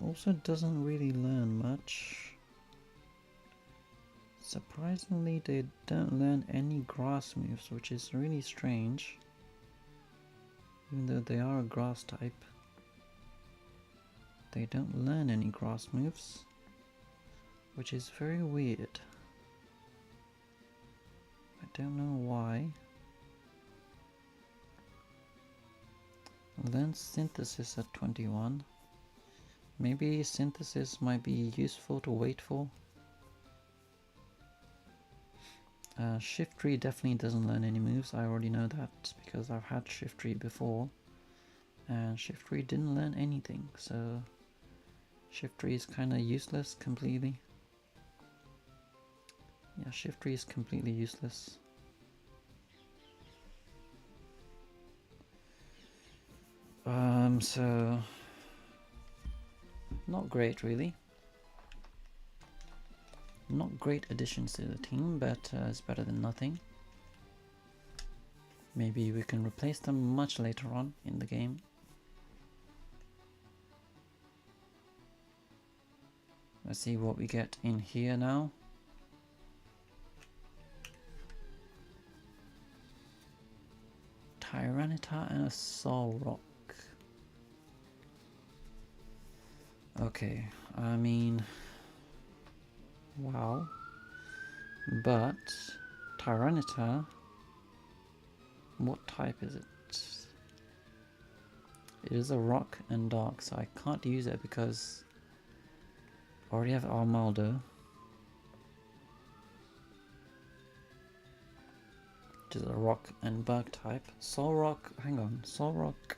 also doesn't really learn much. Surprisingly, they don't learn any grass moves, which is really strange. Even though they are a grass type. They don't learn any grass moves, which is very weird. I don't know why. Learns Synthesis at 21. Maybe Synthesis might be useful to wait for. Shiftry definitely doesn't learn any moves. I already know that because I've had Shiftry before. And Shiftry didn't learn anything, so Shiftry is kind of useless completely. Yeah, Shiftry is completely useless. So not great really. Not great additions to the team, but it's better than nothing. Maybe we can replace them much later on in the game. Let's see what we get in here now. Tyranitar and a Solrock. Okay, I mean, wow. But Tyranitar, what type is it? It is a rock and dark, so I can't use it because I already have Armaldo, which is a rock and bug type. Solrock, hang on, Solrock.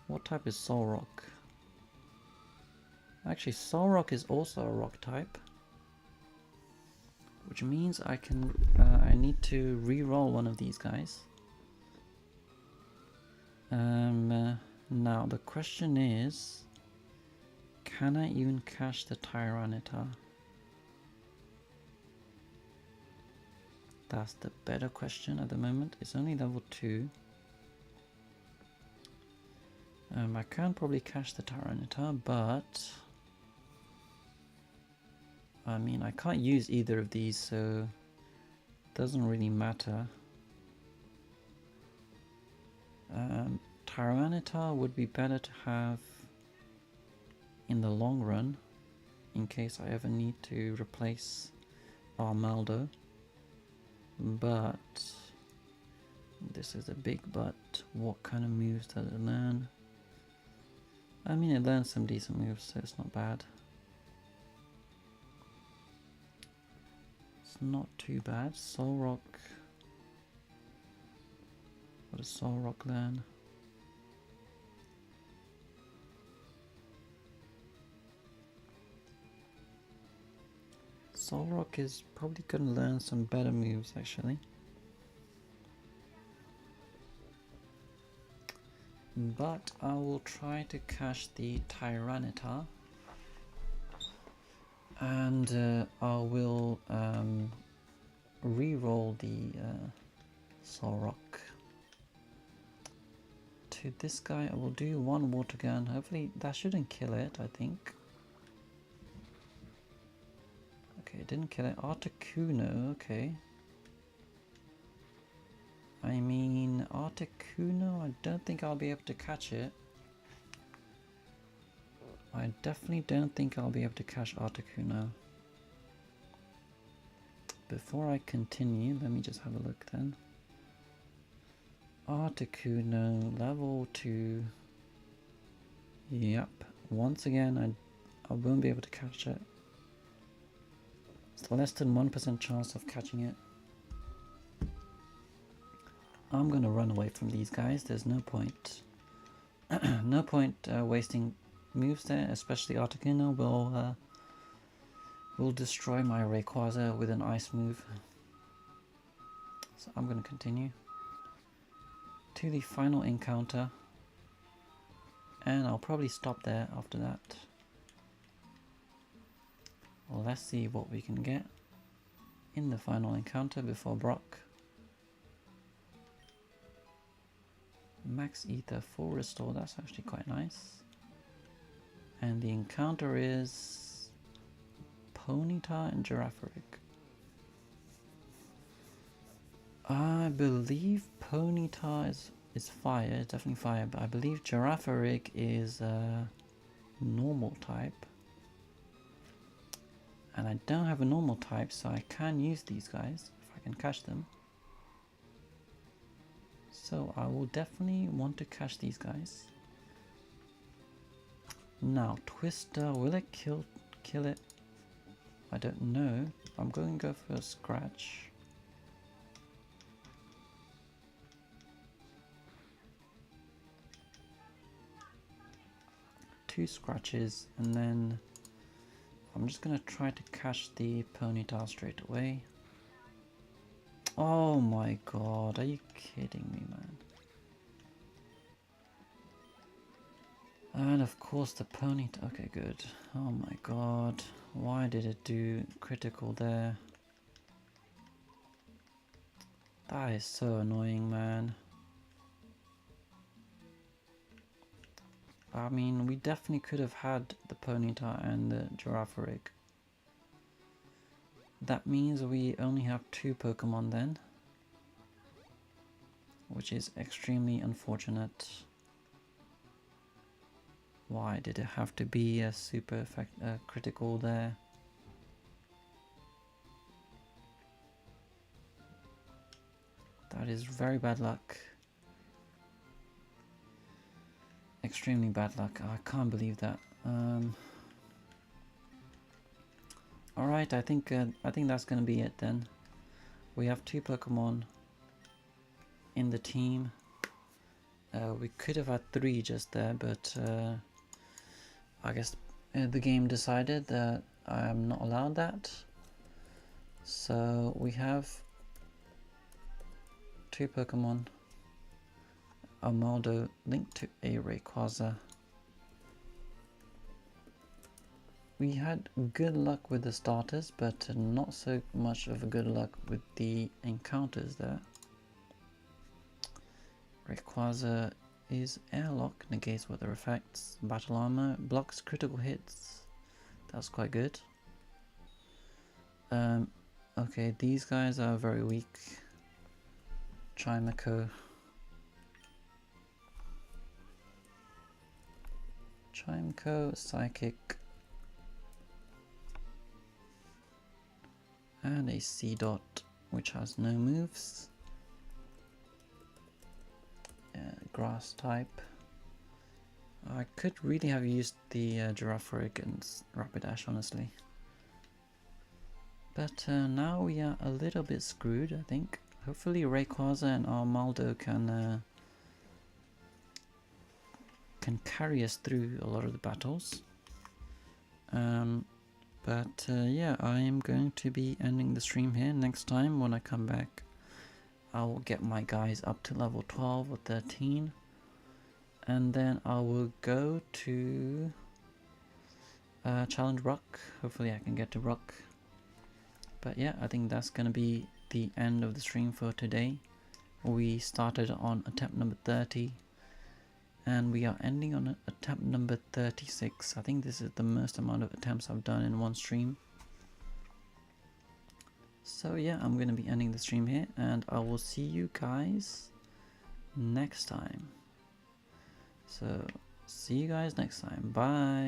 What type is Solrock? Actually, Solrock is also a rock type, which means I can I need to re-roll one of these guys. Now the question is, can I even catch the Tyranitar? That's the better question at the moment. It's only level 2. I can probably catch the Tyranitar, but I mean, I can't use either of these, so it doesn't really matter. Tyranitar would be better to have in the long run, in case I ever need to replace Armaldo. But this is a big but. What kind of moves does it learn? I mean, it learns some decent moves, so it's not bad. It's not too bad. Soul Rock. What does Soul Rock learn? Soul Rock is probably going to learn some better moves actually. But I will try to catch the Tyranitar. And I will re-roll the Soul Rock. To this guy I will do one water gun. Hopefully that shouldn't kill it, I think. Okay, it didn't kill it. Articuno, okay. I mean, Articuno, I don't think I'll be able to catch it. I definitely don't think I'll be able to catch Articuno. Before I continue, let me just have a look then. Articuno, level 2. Yep, once again, I won't be able to catch it. It's less than 1% chance of catching it. I'm gonna run away from these guys, there's no point. No point wasting moves there, especially Articuno will destroy my Rayquaza with an ice move. So I'm gonna continue to the final encounter, and I'll probably stop there after that. Well, let's see what we can get in the final encounter before Brock. Max Ether, full restore, that's actually quite nice. And the encounter is Ponyta and Girafarig. I believe Ponyta is fire, it's definitely fire, but I believe Girafarig is normal type. And I don't have a normal type, so I can use these guys if I can catch them. So I will definitely want to catch these guys. Now Twister, will it kill it? I don't know. I'm going to go for a scratch. Two scratches, and then I'm just gonna try to catch the Ponyta straight away. Oh my god, are you kidding me, man? And of course the Ponyta, okay good. Oh my god, why did it do critical there? That is so annoying, man. I mean, we definitely could have had the Ponyta and the Girafarig. That means we only have 2 Pokemon then, which is extremely unfortunate. Why did it have to be a super critical there? That is very bad luck. Extremely bad luck. I can't believe that. Alright, I think that's gonna be it then. We have 2 Pokemon in the team. We could have had 3 just there, but I guess the game decided that I am not allowed that. So we have 2 Pokemon. Armaldo linked to a Rayquaza. We had good luck with the starters, but not so much of a good luck with the encounters there. Rayquaza is airlock, negates weather effects, battle armor, blocks critical hits. That's quite good. Okay, these guys are very weak. Chimeco. Chimeco, Psychic. And a C-Dot, which has no moves. Grass type. I could really have used the Girafarig against Rapidash, honestly. But now we are a little bit screwed, I think. Hopefully Rayquaza and Armaldo can carry us through a lot of the battles. Yeah, I am going to be ending the stream here. Next time when I come back, I will get my guys up to level 12 or 13. And then I will go to Challenge Rock. Hopefully I can get to Rock. But yeah, I think that's going to be the end of the stream for today. We started on attempt number 30. And we are ending on attempt number 36. I think this is the most amount of attempts I've done in one stream. So yeah, I'm going to be ending the stream here. And I will see you guys next time. So, see you guys next time. Bye.